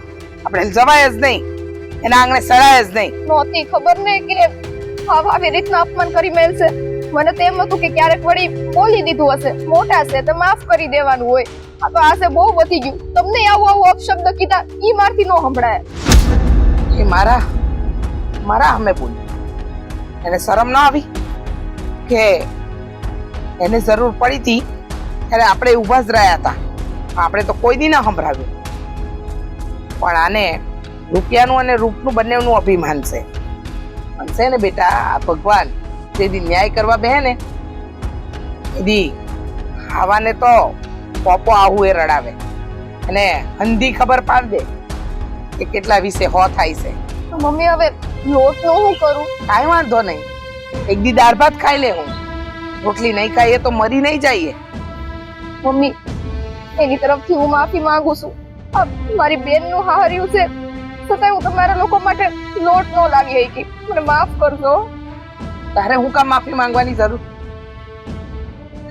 આપણે જવાય જ નહીં, એના આંગણે સડાય જ નહીં. નહોતી ખબર ને કે આવી રીતના અપમાન કરી મેલશે. મને તો એમ હતું કે ક્યારેક વળી બોલી દીધું હશે, મોટા છે તો માફ કરી દેવાનું હોય. આ તો આસે બહુ વધી ગયું. તમને આવું આવું અપશબ્દ કીધા ઈ મારથી નો સંભળાય. એ મારા અમે બોલી, એને શરમ ના આવી કે એને જરૂર પડી હતી ત્યારે આપણે ઊભા જ રહ્યા હતા. આપણે તો કોઈ દી ના સંભળાવ્યું. પણ આને રૂપિયાનું અને રૂપનું બંનેનું અભિમાન છે. પણ છે ને બેટા, આ ભગવાન જે દી ન્યાય કરવા બેહે ને એ દી ખાવાને તો પોપો આવું એ રડાવે અને અંધી ખબર પાડ દે કે કેટલા વિશે હો થાય છે. મમ્મી હવે લોટ નું શું કરું? કાંઈ વાંધો નહીં, એક દી દાળ ભાત ખાઈ લે. હું રોટલી નહીં ખાઈએ તો મરી નહીં જઈએ. મમ્મી એની તરફથી હું માફી માંગુ છું. આ મારી બેન નું હાર્યું છે છતાંય હું તમારા લોકો માટે લોટ નો લાવી શકી. મને માફ કરજો. તારે હું કામ માફી માંગવાની જરૂર?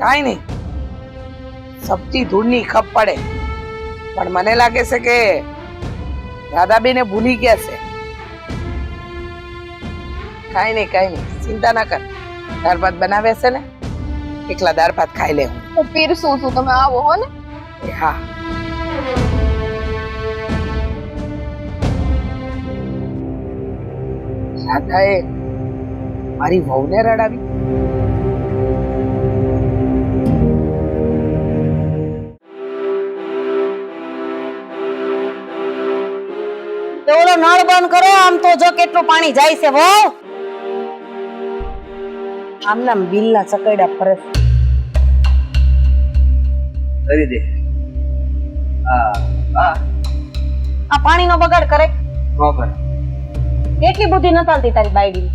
કાંઈ નહીં, સબ્જી ધૂળની ખપ પડે. પણ મને લાગે છે કે રાધાબેને ભૂલી ગયા છે. કાંઈ નહીં, ચિંતા ના કર. દાળ ભાત બનાવે છે ને, એકલા દાળ ભાત ખાઈ લે. હું પીરસું છું, તમે આવો હો ને. હા, રાધાએ મારી વહુને રડાવી. તો ઓલો નળ બંધ કરો. આમ તો જો કેટલું પાણી જાય છે. વહુ આમના બિલના ચકડા ફરે છે. કરી દે. હા આ પાણીનો બગાડ કરે. બરાબર. કેટલી બુદ્ધિ ન ચાલતી તારી બાયડી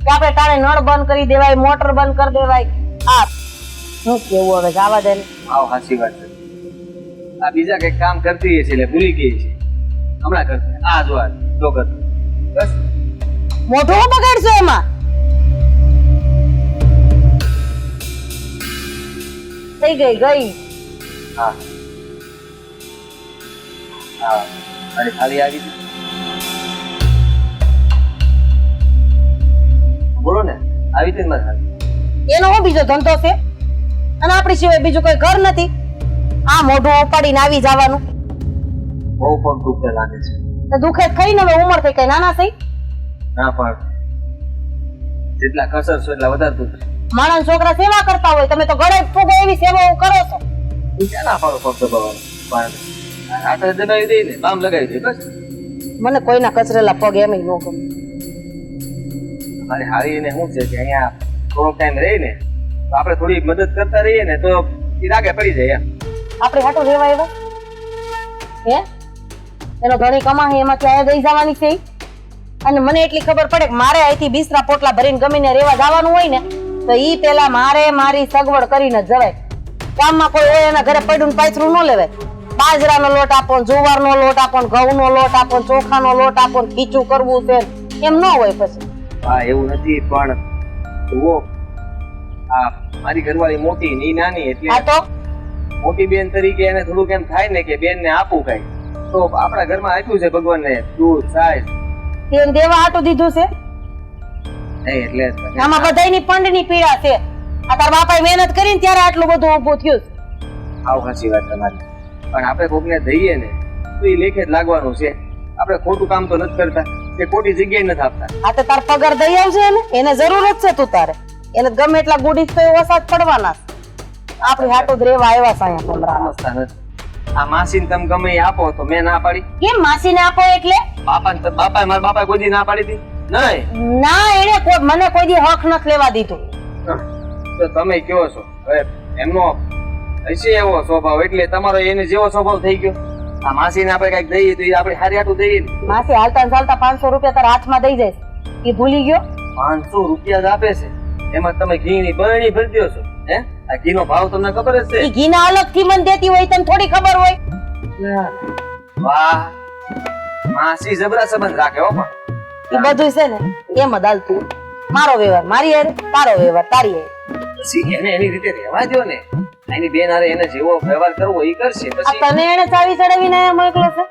કે આપણે તારે નળ બંધ કરી દેવાય, મોટર બંધ કરી દેવાય. આ હું કેવું હવે જવા દે ને. આવ હાચી વાત છે. આ બીજા કઈક કામ કરતી છે એટલે ભૂલી ગઈ છે. હમણાં કરશે. આ જો આ જો કર. બસ મોઢું હું બગાડશો એમાં? થઈ ગઈ. હા હા, મારી થાળી આવી છે. બોલો ને, આવી છે ને મારી થાળી. એનો હું બીજો ધંધો છે? અને આપણી સિવાય બીજું કોઈ ઘર નથી. આ મોઢું ઉપાડીને આવી જવાનું. બહુ પણ દુઃખ લાગે છે. તો દુખે ખાઈને હવે ઉંમર થઈ કઈ નાના થઈ. ના પણ જેટલા કસર છો એટલા વધારે દુઃખ. માણસ છોકરા સેવા કરતા હોય, તમે તો ગળે ફૂગે એવી સેવાઓ કરો છો. ક્યાં ના પાડો ફક્ત ભગવાન. પણ હાથે દબાવી દઈ ને બામ લગાવી દે બસ. મને કોઈના કચરેલા પગ એમ ન ગમે. મારી હારીને શું છે કે અહીંયા થોડોક ટાઈમ રહી ને તો આપણે થોડી મદદ કરતા રહીએ ને તો એ રાગે પડી જાય. આપણે હાટો રેવા એવા હે એનો ઘણી કમાણી એમાંથી આયા દઈ જવાની છે. અને મને એટલી ખબર પડે કે મારે અહીંથી બિસ્તરા પોટલા ભરીને ગમીને રેવા જવાનું હોય ને તો ઈ પેલા મારે મારી સગવડ કરીને જ જવાય. ગામમાં કોઈ હોય એના ઘરે પડ્યું ને પાથરું ન લેવાય. બાજરાનો લોટ આપો, જુવારનો લોટ આપો, ઘઉંનો લોટ આપો, ચોખાનો લોટ આપો, ખીચું કરવું છે એમ ન હોય. પછી હા એવું નથી પણ જુઓ આ મારી ઘરવાળી મોટી ની નાની એટલે આ તો મોટી બેન તરીકે એને થોડુંક એમ થાય ને કે બેન ને આપવું કઈ તો આપણા ઘરમાં આપ્યું છે ભગવાન ને દૂધ છાશ તેમ દેવા હાટું દીધું છે. નહીં એટલે આમાં બધાયની પંડની પીડા છે. આ તાર બાપાએ મહેનત કરીને ત્યારે આટલું બધું ઊભું થયું. આવ સાચી વાત તમારી. પણ આપણે કોકને દઈએ ને તો એ લેખે જ લાગવાનું છે. આપણે ખોટું કામ તો નથી કરતા કે ખોટી જગ્યાએ નથી આપતા. આ તો તાર પગાર દઈ આવશે ને એને જરૂર જ છે. તું તારે એને ગમે એટલા ગુડી તો ઓછા જ પડવાના. આપણી હાટું જ રેવા આવ્યા છે અહીંયા કમરામાં. સમજતા નથી. આ માસીને તમે ગમે એ આપો તો મેં ના પાડી. કેમ માસીને આપો એટલે? બાપાને મારા બાપાએ કોઈ દી ના પાડી હતી નહીં. ના, એને મને કોઈ દી હક નથી લેવા દીધું. તો તમે કયો છો હવે એમનો હશે એવો સ્વભાવ એટલે તમારો એને જેવો સ્વભાવ થઈ ગયો. આ માસીને આપણે કઈક દઈએ તો એ આપણે હારી હાટું દઈએ ને. માસી હાલતા ને ચાલતા 500 રૂપિયા તારા હાથમાં દઈ જાય, એ ભૂલી ગયો? 500 રૂપિયા જ આપે છે, એમાં તમે ઘીની બરણી ભરી દો છો. હે, આ ઘીનો ભાવ તમને ખબર જ એ છે. ઘીના અલગ થી મને દેતી હોય તને થોડી ખબર હોય? વાહ, માસી જબરા સંબંધ રાખે હો. પણ એ બધું છે ને એમ જ હાલતું. મારો વ્યવહાર મારી હારે, તારો વ્યવહાર તારી હારે. પછી એને એની રીતે રહેવા દો ને. એની બેન હારે એને જેવો વ્યવહાર કરવો એ કરશે. આ પછી તને એને ચાવી ચડાવીને અહીંયા મોકલો છે?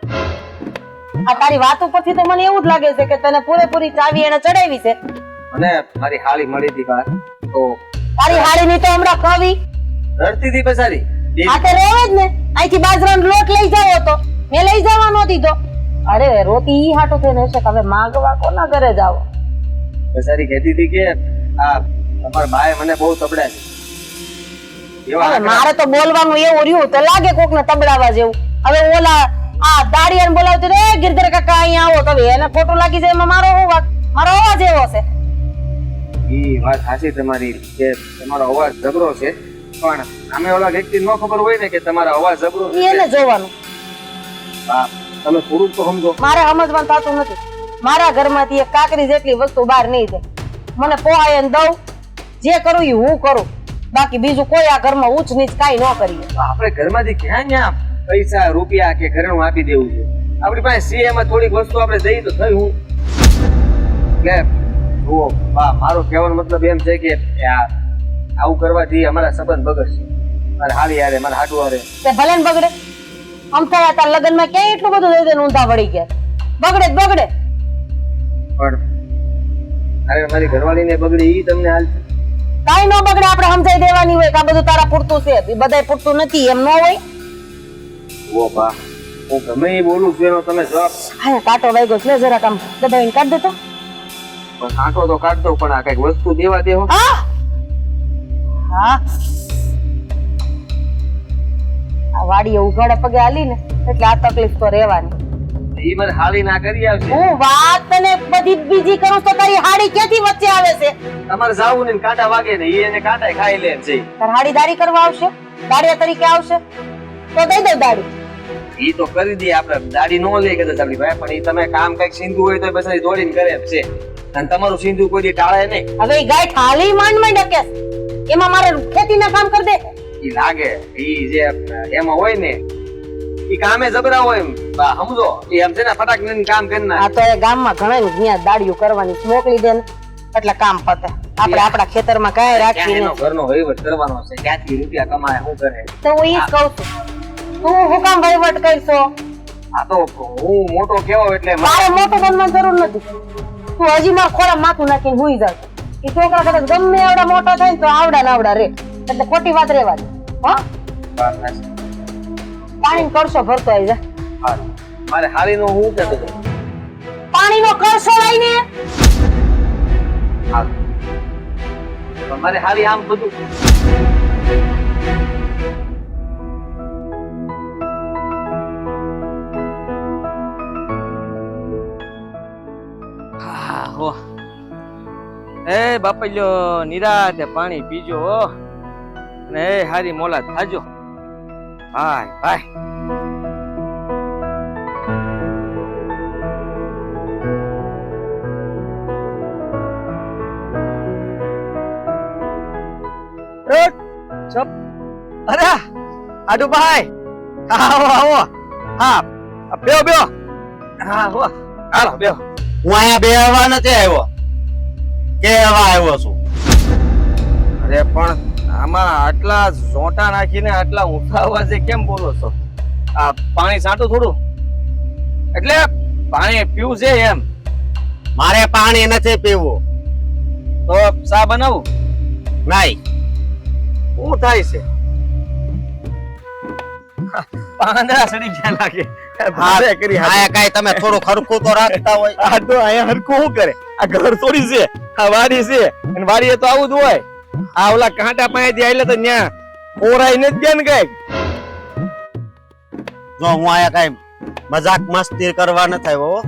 આ તારી વાત ઉપરથી તો મને એવું જ લાગે છે કે તને પૂરેપૂરી ચાવી એને ચડાવી છે. મને મારી હાળી મળી હતી બહાર તો તારી હાડી ની તો હમણાં કવિ રડતી હતી બેચારી. આ તો રેવે જ ને. અહીંથી બાજરાનો લોટ લઈ જાવ તો મેં લઈ જવા નો દીધો. અરે રોતી ઈ હાટો થઈને હશે કે હવે માગવા કોના ઘરે જાવ? બેચારી કહેતી હતી કે આ તમારા બાએ મને બહુ તબડ્યા છે. એવા હવે આંકડા. મારે તો બોલવાનું એવું રહ્યું તો લાગે કોક ને તબડાવા જેવું. હવે ઓલા આ દાડિયાને બોલાવતી રે ગિરધર કાકા અહીંયા આવો, તો હવે એને ખોટું લાગી જાય એમાં મારો શું વાંક? મારો અવાજ એવો છે. ઈ વાત સાચી તમારી કે તમારો અવાજ જબરો છે, પણ સામે ઓલા વ્યક્તિ ન ખબર હોય ને કે તમારો અવાજ જબરો ઈ એને છે. જોવાનું. હા, તમે થોડુંક તો સમજો. મારે સમજવાનું થતું નથી. મારા ઘરમાંથી એક કાકરી જેટલી વસ્તુ બહાર નહીં જાય. મને પોહાય ને દઉં, જે કરું ઈ હું કરું, બાકી બીજું કોઈ આ ઘરમાં ઊંચ નીચ કાંઈ ન કરીએ. આપણે ઘરમાંથી ક્યાં ક્યાં પૈસા રૂપિયા કે ઘરેણું આપી દેવું છે? આપણી પાસે છે એમાં થોડીક વસ્તુ આપણે દઈએ તો થઈ. હું એટલે જુઓ બા, મારો કહેવાનો મતલબ એમ છે કે આવું કરવાથી અમારા સંબંધ બગડશે. મારા હારી હારે, મારા હાટુ હારે. તે ભલે ને બગડે. આમ થયા તાર લગ્નમાં ક્યાંય એટલું બધું દઈ દે ઊંધા વળી ગયા. બગડે જ બગડે. પણ અરે મારી ઘરવાળીને બગડી ઈ તમને હાલ છે. કાંઈ ન બગડે. આપણે સમજાઈ દેવાની હોય કે આ બધું તારા પૂરતું છે, એ બધાય પૂરતું નથી એમ ન હોય. ઓ બા, હું ગમે એ બોલું છું એનો તમે જવાબ. હા, કાંટો વાગ્યો છે, જરાક આમ દબાવીને કાઢ દેતો. પણ કાંટો તો કાઢ દો, પણ આ કઈક વસ્તુ દેવા દેવો. હા હા, આ વાડીએ ઉઘાડા પગે હાલી ને એટલે આ તકલીફ તો રહેવાની. ઈ મને હાલી ના કરી આવશે. હું વાત તને બધી બીજી કરું તો તારી હાડી ક્યાંથી વચ્ચે આવે છે? તમારે જાવું ને કાંટા વાગે ને ઈ એને કાંટા ખાઈ લે છે. તાર હાડી દાડી કરવા આવશે, દાડિયા તરીકે આવશે તો દઈ દઉં દાડી. ઈ તો કરી દઈએ આપણે. દાડી નો લે કદાચ આપણી ભાઈ, પણ ઈ તમે કામ કઈક સિંધુ હોય તો પછી દોડીને કરે એમ છે. અને તમારું સિંધુ કોઈ દી ટાળે નહીં. હવે ઈ ગાય ખાલી માંડ માંડ ડકે એમાં મારે ખેતીના કામ કરી દે. ઈ લાગે ઈ જે એમાં હોય ને ઈ કામે જબરા હોય એમ. બા સમજો ઈ એમ છે ને ફટાક ને કામ કરી આ નાખે. તો એ ગામમાં ઘણા ને ત્યાં દાડિયું કરવાની છે. મોકલી દે ને એટલે કામ પતે. આપણે આપણા ખેતરમાં કાંઈ રાખી ક્યાં એનો નહીં. ઘરનો વહીવટ કરવાનો છે, ક્યાંથી રૂપિયા કમાય શું કરે. તો હું ઈ જ કહું છું, તું શું કામ વહીવટ કરશો? આ તો હું મોટો કેવો એટલે મારે મોટું બનવાની જરૂર નથી. તું હજી મારા ખોળા માથું નાખીને હુઈ જાવ. એ છોકરા કદાચ ગમે એવડા મોટા થાય ને તો આવડા ને આવડા રે, એટલે ખોટી વાત રહેવા દે. હો, પાણી કરશો ભરતો આવી જા. મારે હાલી નો હું કહેતો હતો. પાણીનો કરશો લઈને હા. પણ મારે હાલી આમ બધું હો. એ બાપલ્યો નિરાતે પાણી પીજો હો. ને એ હારી મોલા થાજો. હાય હાય. અરે આડુ ભાઈ, આવો આવો. હા, બેહો બેહો. હા હો, હાલો બેહો. હું અહીંયા બેહવા નથી આવ્યો, કેવા આવ્યો છું. અરે પણ આમાં આટલા ઝોંટા નાખીને આટલા ઊંચા અવાજે કેમ બોલો છો? આ પાણી છાંટું થોડું, એટલે પાણી પીવું છે એમ. મારે પાણી નથી પીવું. તો ચા બનાવું? નહીં. શું થાય છે? પાંદડા સડી ગયા લાગે. ભારે કરી હાથ. આયા કાંઈ તમે થોડું ખરખું તો રાખતા હોય. આ તો અહીંયા હરખું શું કરે? આ ઘર થોડી છે, આ વાડી છે, અને વાડીએ તો આવું જ હોય. આ ઓલા કાંટા પાસેથી આયલે તો ન્યા ઓરાઈને જ ગયા ને કઈક. જો હું આયા કઈ મજાક મસ્તી કરવા ન થાય હો.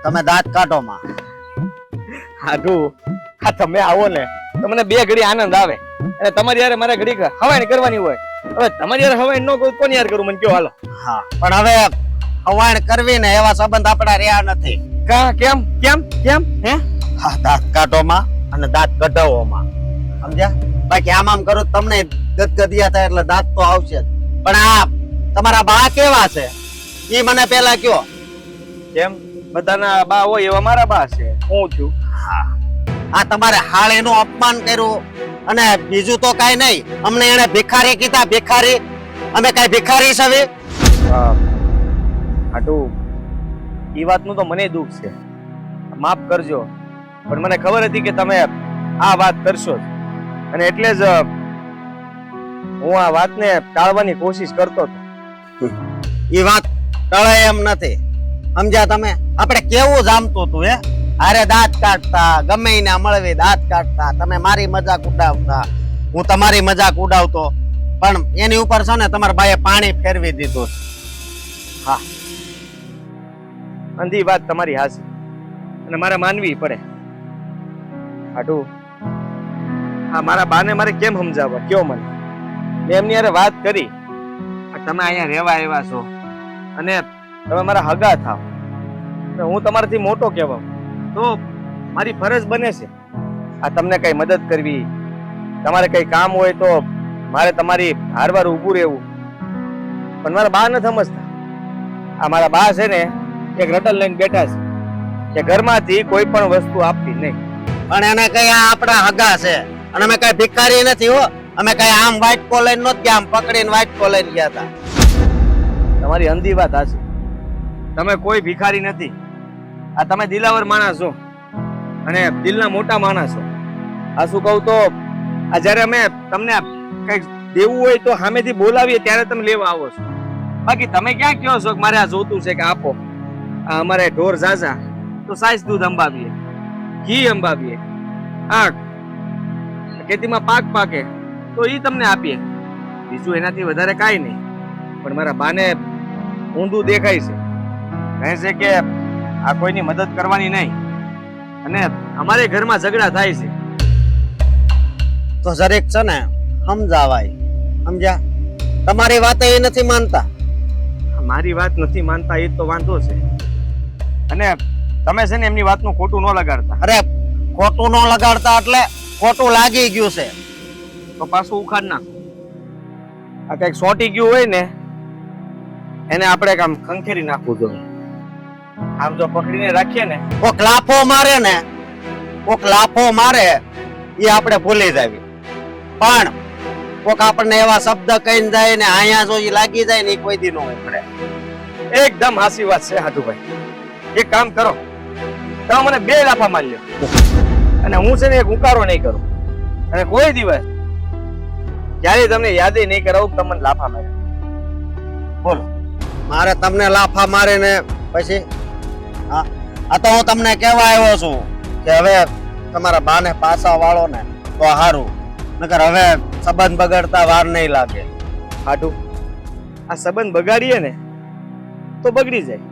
તમે દાંત કાઢો માં. હાડુ હા તમે આવો ને તો મને બે ઘડી આનંદ આવે અને તમારી યાર મારે ઘડી હવાઈ કરવાની હોય. હવે તમારી યાર હવાઈ ન કરું કોની યાર કરું મને કયો હાલો. હા પણ હવે હવાણ કરવી ને એવા સંબંધ આપડા રહ્યા નથી. કા કેમ કેમ કેમ હે હા દાંત કાઢો માં અને દાંત કઢાવો માં, સમજ્યા? બાકી આમ કરું તમને ગદગદિયા થાય એટલે દાંત તો આવશે જ. પણ આ તમારા બા કેવા છે એ મને પેલા કયો. કેમ બધાના બા હોય એવા મારા બા છે. હું છું હા આ તમારે હાળેનું અપમાન કર્યું અને બીજું તો કઈ નહીં. અમને એને ભિખારી કીધા, ભિખારી. અમે કઈ ભિખારી છે? હાટુ એ વાતનું તો મને દુઃખ છે, માફ કરજો. પણ મને ખબર હતી કે તમે આ વાત કરશો જ અને એટલે જ હું આ વાતને ટાળવાની કોશિશ કરતો હતો. એ વાત ટળે એમ નથી, સમજ્યા તમે? આપણે કેવું જામતું તું હે, અરે દાંત કાઢતા, ગમે એને મળવી દાંત કાઢતા, તમે મારી મજાક ઉડાવતા, હું તમારી મજાક ઉડાવતો. પણ એની ઉપર છે ને તમારા બાએ પાણી ફેરવી દીધું. હા અંધી વાત તમારી હાસી અને મારે માનવી પડે. હાટુ હા મારા બાને મારે કેમ સમજાવવા કયો મને? મેં એમની યારે વાત કરી તમે અહીંયા રહેવા આવ્યા છો અને તમે મારા હગા થાવ, હું તમારાથી મોટો કહેવા તો મારી ફરજ બને છે આ તમને કઈ મદદ કરવી. તમારે કઈ કામ હોય તો મારે તમારી હારવાર ઊભું રહેવું. પણ મારા બા નથી સમજતા. આ મારા બા છે ને એક રટલ લઈને બેઠા છે કે ઘરમાંથી કોઈ પણ વસ્તુ આપતી નહીં. પણ એને કઈ આ આપણા હગા છે અને અમે કઈ ભિખારી નથી હો. અમે કઈ આમ વ્હાઈટ કોલર નહોત ગયા, આમ પકડીને વ્હાઈટ કોલર ગયા હતા. તમારી અંધી વાત હાચી. તમે કોઈ ભિખારી નથી. આ તમે દિલાવર માણસ છો અને દિલના મોટા માણસ છો. આ શું કહું તો આ જ્યારે અમે તમને કઈક દેવું હોય તો સામેથી બોલાવીએ ત્યારે તમે લેવા આવો છો. બાકી તમે ક્યાં કહો છો કે મારે આ જોતું છે કે આપો. આ અમારે ઢોર ઝાઝા તો સાઈઝ દૂધ અંબાવીએ, ઘી અંબાવીએ, આ ખેતીમાં પાક પાકે તો ઈ તમને આપીએ. બીજું એનાથી વધારે કાંઈ નહીં. પણ મારા બાને ઊંધું દેખાય છે, કહે છે કે આ કોઈની મદદ કરવાની નહીં અને અમારે ઘરમાં ઝઘડા થાય છે. તો જરીક છે ને સમજાવાય, સમજ્યા? તમારી વાત એ નથી માનતા. મારી વાત નથી માનતા એ તો વાંધો છે. અને તમે છે ને એમની વાતનું ખોટું ન લગાડતા. અરે ખોટું ન લગાડતા એટલે ખોટું લાગી ગયું છે તો પાછું ઉખાડ નાખો. આ કઈક સોટી ગયું હોય ને એને આપણે આમ ખંખેરી નાખવું જોઈએ. આમ જો પકડીને રાખીએ ને કોક લાફો મારે ને, કોક લાફો મારે એ આપણે ભૂલી જાવી. પણ કોક આપણને એવા શબ્દ કહીને જાય ને અહીંયા જો ઈ લાગી જાય ને એ કોઈ દી નો ઉપડે. એકદમ હાસી વાત છે હાટુભાઈ. એક કામ કરો, તમે મને 2 લાફા મારી લો અને હું છે ને એક ઉકારો નહીં કરું અને કોઈ દિવસ જ્યારે તમને યાદ નહીં કરાવું તમે મને લાફા માર્યા. બોલો, મારે તમને લાફા મારે ને પછી? હા આ તો હું તમને કહેવા આવ્યો છું કે હવે તમારા બાને પાછા વાળો ને તો સારું, નકર હવે સંબંધ બગડતા વાર નહીં લાગે. હાટુ આ સંબંધ બગાડીએ ને તો બગડી જાય,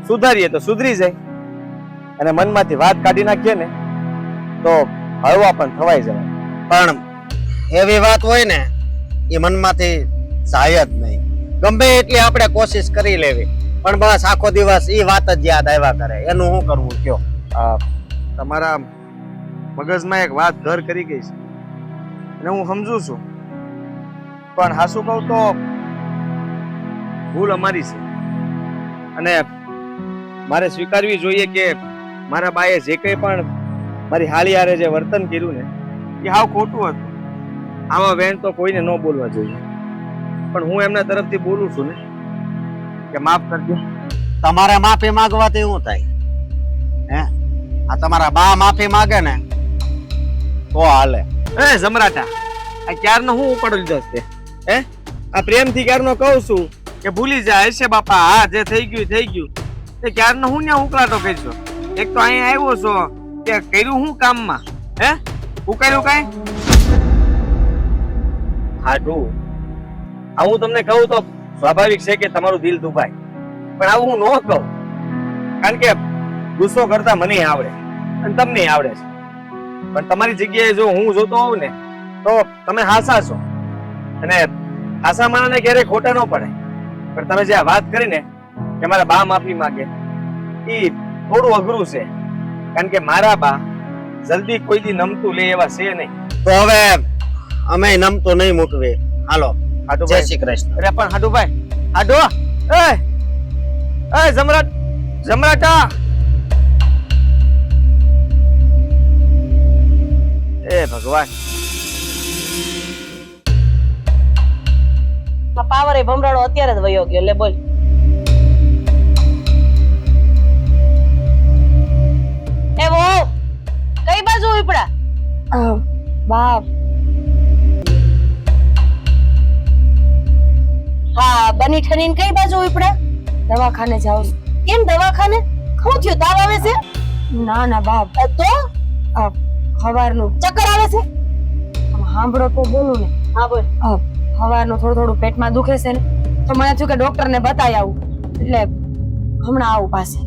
સુધારીએ તો સુધરી જાય અને મનમાંથી વાત કાઢી નાખીએ ને તો હળવા પણ થવાઈ જવાય. પણ એવી વાત હોય ને એ મનમાંથી જાય જ નહીં. ગમે એટલી આપણે કોશિશ કરી લેવી પણ બસ આખો દિવસ એ વાત જ યાદ આવ્યા કરે. એનું શું કરવું કયો? તમારા મગજમાં એક વાત ઘર કરી ગઈ છે અને હું સમજુ છું. પણ હાસુ કહું તો ભૂલ અમારી છે અને મારે સ્વીકારવી જોઈએ કે મારા બાએ જે કંઈ પણ મારી હાળી હારે જે વર્તન કર્યું ને એ હાવ ખોટું હતું. આવા વેણ તો કોઈને ન બોલવા જોઈએ. પણ હું એમના તરફથી બોલું છું ને કે માફ કરજો. તમારે માફી માંગવાથી શું થાય? હે આ તમારા બા માફી માંગે ને તો હાલે. એ જમરાટા આ ક્યારનો હું ઉપાડો લીધો છે? હે આ પ્રેમથી ક્યારનો કહું છું કે ભૂલી જાય છે બાપા, હા જે થઈ ગયું થઈ ગયું. તે ક્યારનો હું ત્યાં ઉકળાટો કરશો? એક તો અહીંયા આવ્યો છો કે કર્યું હું કામમાં? હે ઉકાળ્યું કાંઈ? હાડું આ હું તમને કહું તો સ્વાભાવિક છે કે તમારું દિલ દુભાય, પણ આવું હું ન કહું, કારણ કે ગુસ્સો કરતા મને આવડે અને તમને આવડે છે. પણ તમારી જગ્યાએ જો હું જોતો હોઉં ને તો તમે હાસા છો, અને હાસા માણસને ક્યારેય ખોટા ન પડે. પણ તમે જે આ વાત કરી ને કે મારા બા માફી માંગે, એ થોડું અઘરું છે, કારણ કે મારા બા જલ્દી કોઈ દી નમતું લે એવા છે નહીં. તો હવે અમે નમતો નહીં મૂકવી. હાલો, જય હાડુભાઈ, શ્રી કૃષ્ણ. અરે પણ હાડુભાઈ, હાડો, એ જમરાટા, એ ભગવાન, પાવર એ ભમરાડો અત્યારે જ વયો ગયો. લે બોલ. એ વો કઈ બાજુ ઉપડા? બાપ હા, બની ઠનીને કઈ બાજુ ઉપડા? દવાખાને જાઉં છું. કેમ દવાખાને? શું થયું? તાવ આવે છે? ના ના બાપ, તો સવારનું ચક્કર આવે છે? સાંભળો તો બોલું ને. હા બોલ. સવારનું થોડું થોડું પેટમાં દુખે છે ને, તો મને થયું કે ડોક્ટરને બતાવી આવું, એટલે હમણાં આવું પાસે.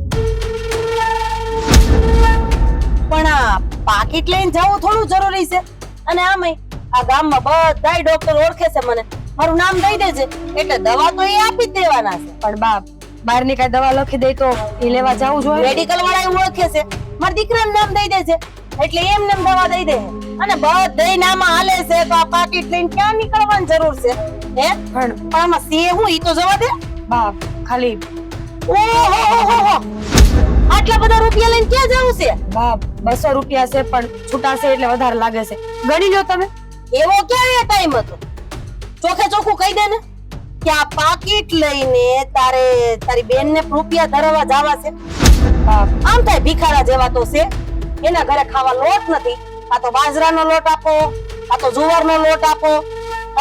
પણ આ પાકીટ લઈને જવું થોડું જરૂરી છે. અને આમે આ ગામમાં બધાય ડોક્ટર ઓળખે છે મને. મારું નામ દઈ દેજે એટલે દવા તો એ આપી જ દેવાના છે. પણ બાપ, બહારની કઈ દવા લખી દે તો એ લેવા જવું જોઈએ. મેડિકલ વાળા ઓળખે છે. મારા દીકરાનું નામ દઈ દેજે એટલે એમને દવા દઈ દે. અને બધાય નામ હાલે છે તો આ પાકીટ લઈને ક્યાં નીકળવાની જરૂર છે? હે પણ આમાં સે હું ઈ તો જવા દે. બાપ ખાલી ઓહો, આટલા બધા રૂપિયા લઈને ક્યાં જવું છે? બાપ 200 રૂપિયા છે, પણ છૂટા છે એટલે વધારે લાગે છે. ગણી લો તમે. એવો ક્યાં ટાઈમ હતો? ચોખે ચોખ્ખું કહી દે ને કે આ પાકીટ લઈને તારી બેન ને રૂપિયા ધરવા જવા છે. બાપ આમ થાય ભિખારા જેવા તો છે. એના ઘરે ખાવા લોટ નથી, આ તો બાજરાનો લોટ આપો, આ તો જુવારનો લોટ આપો.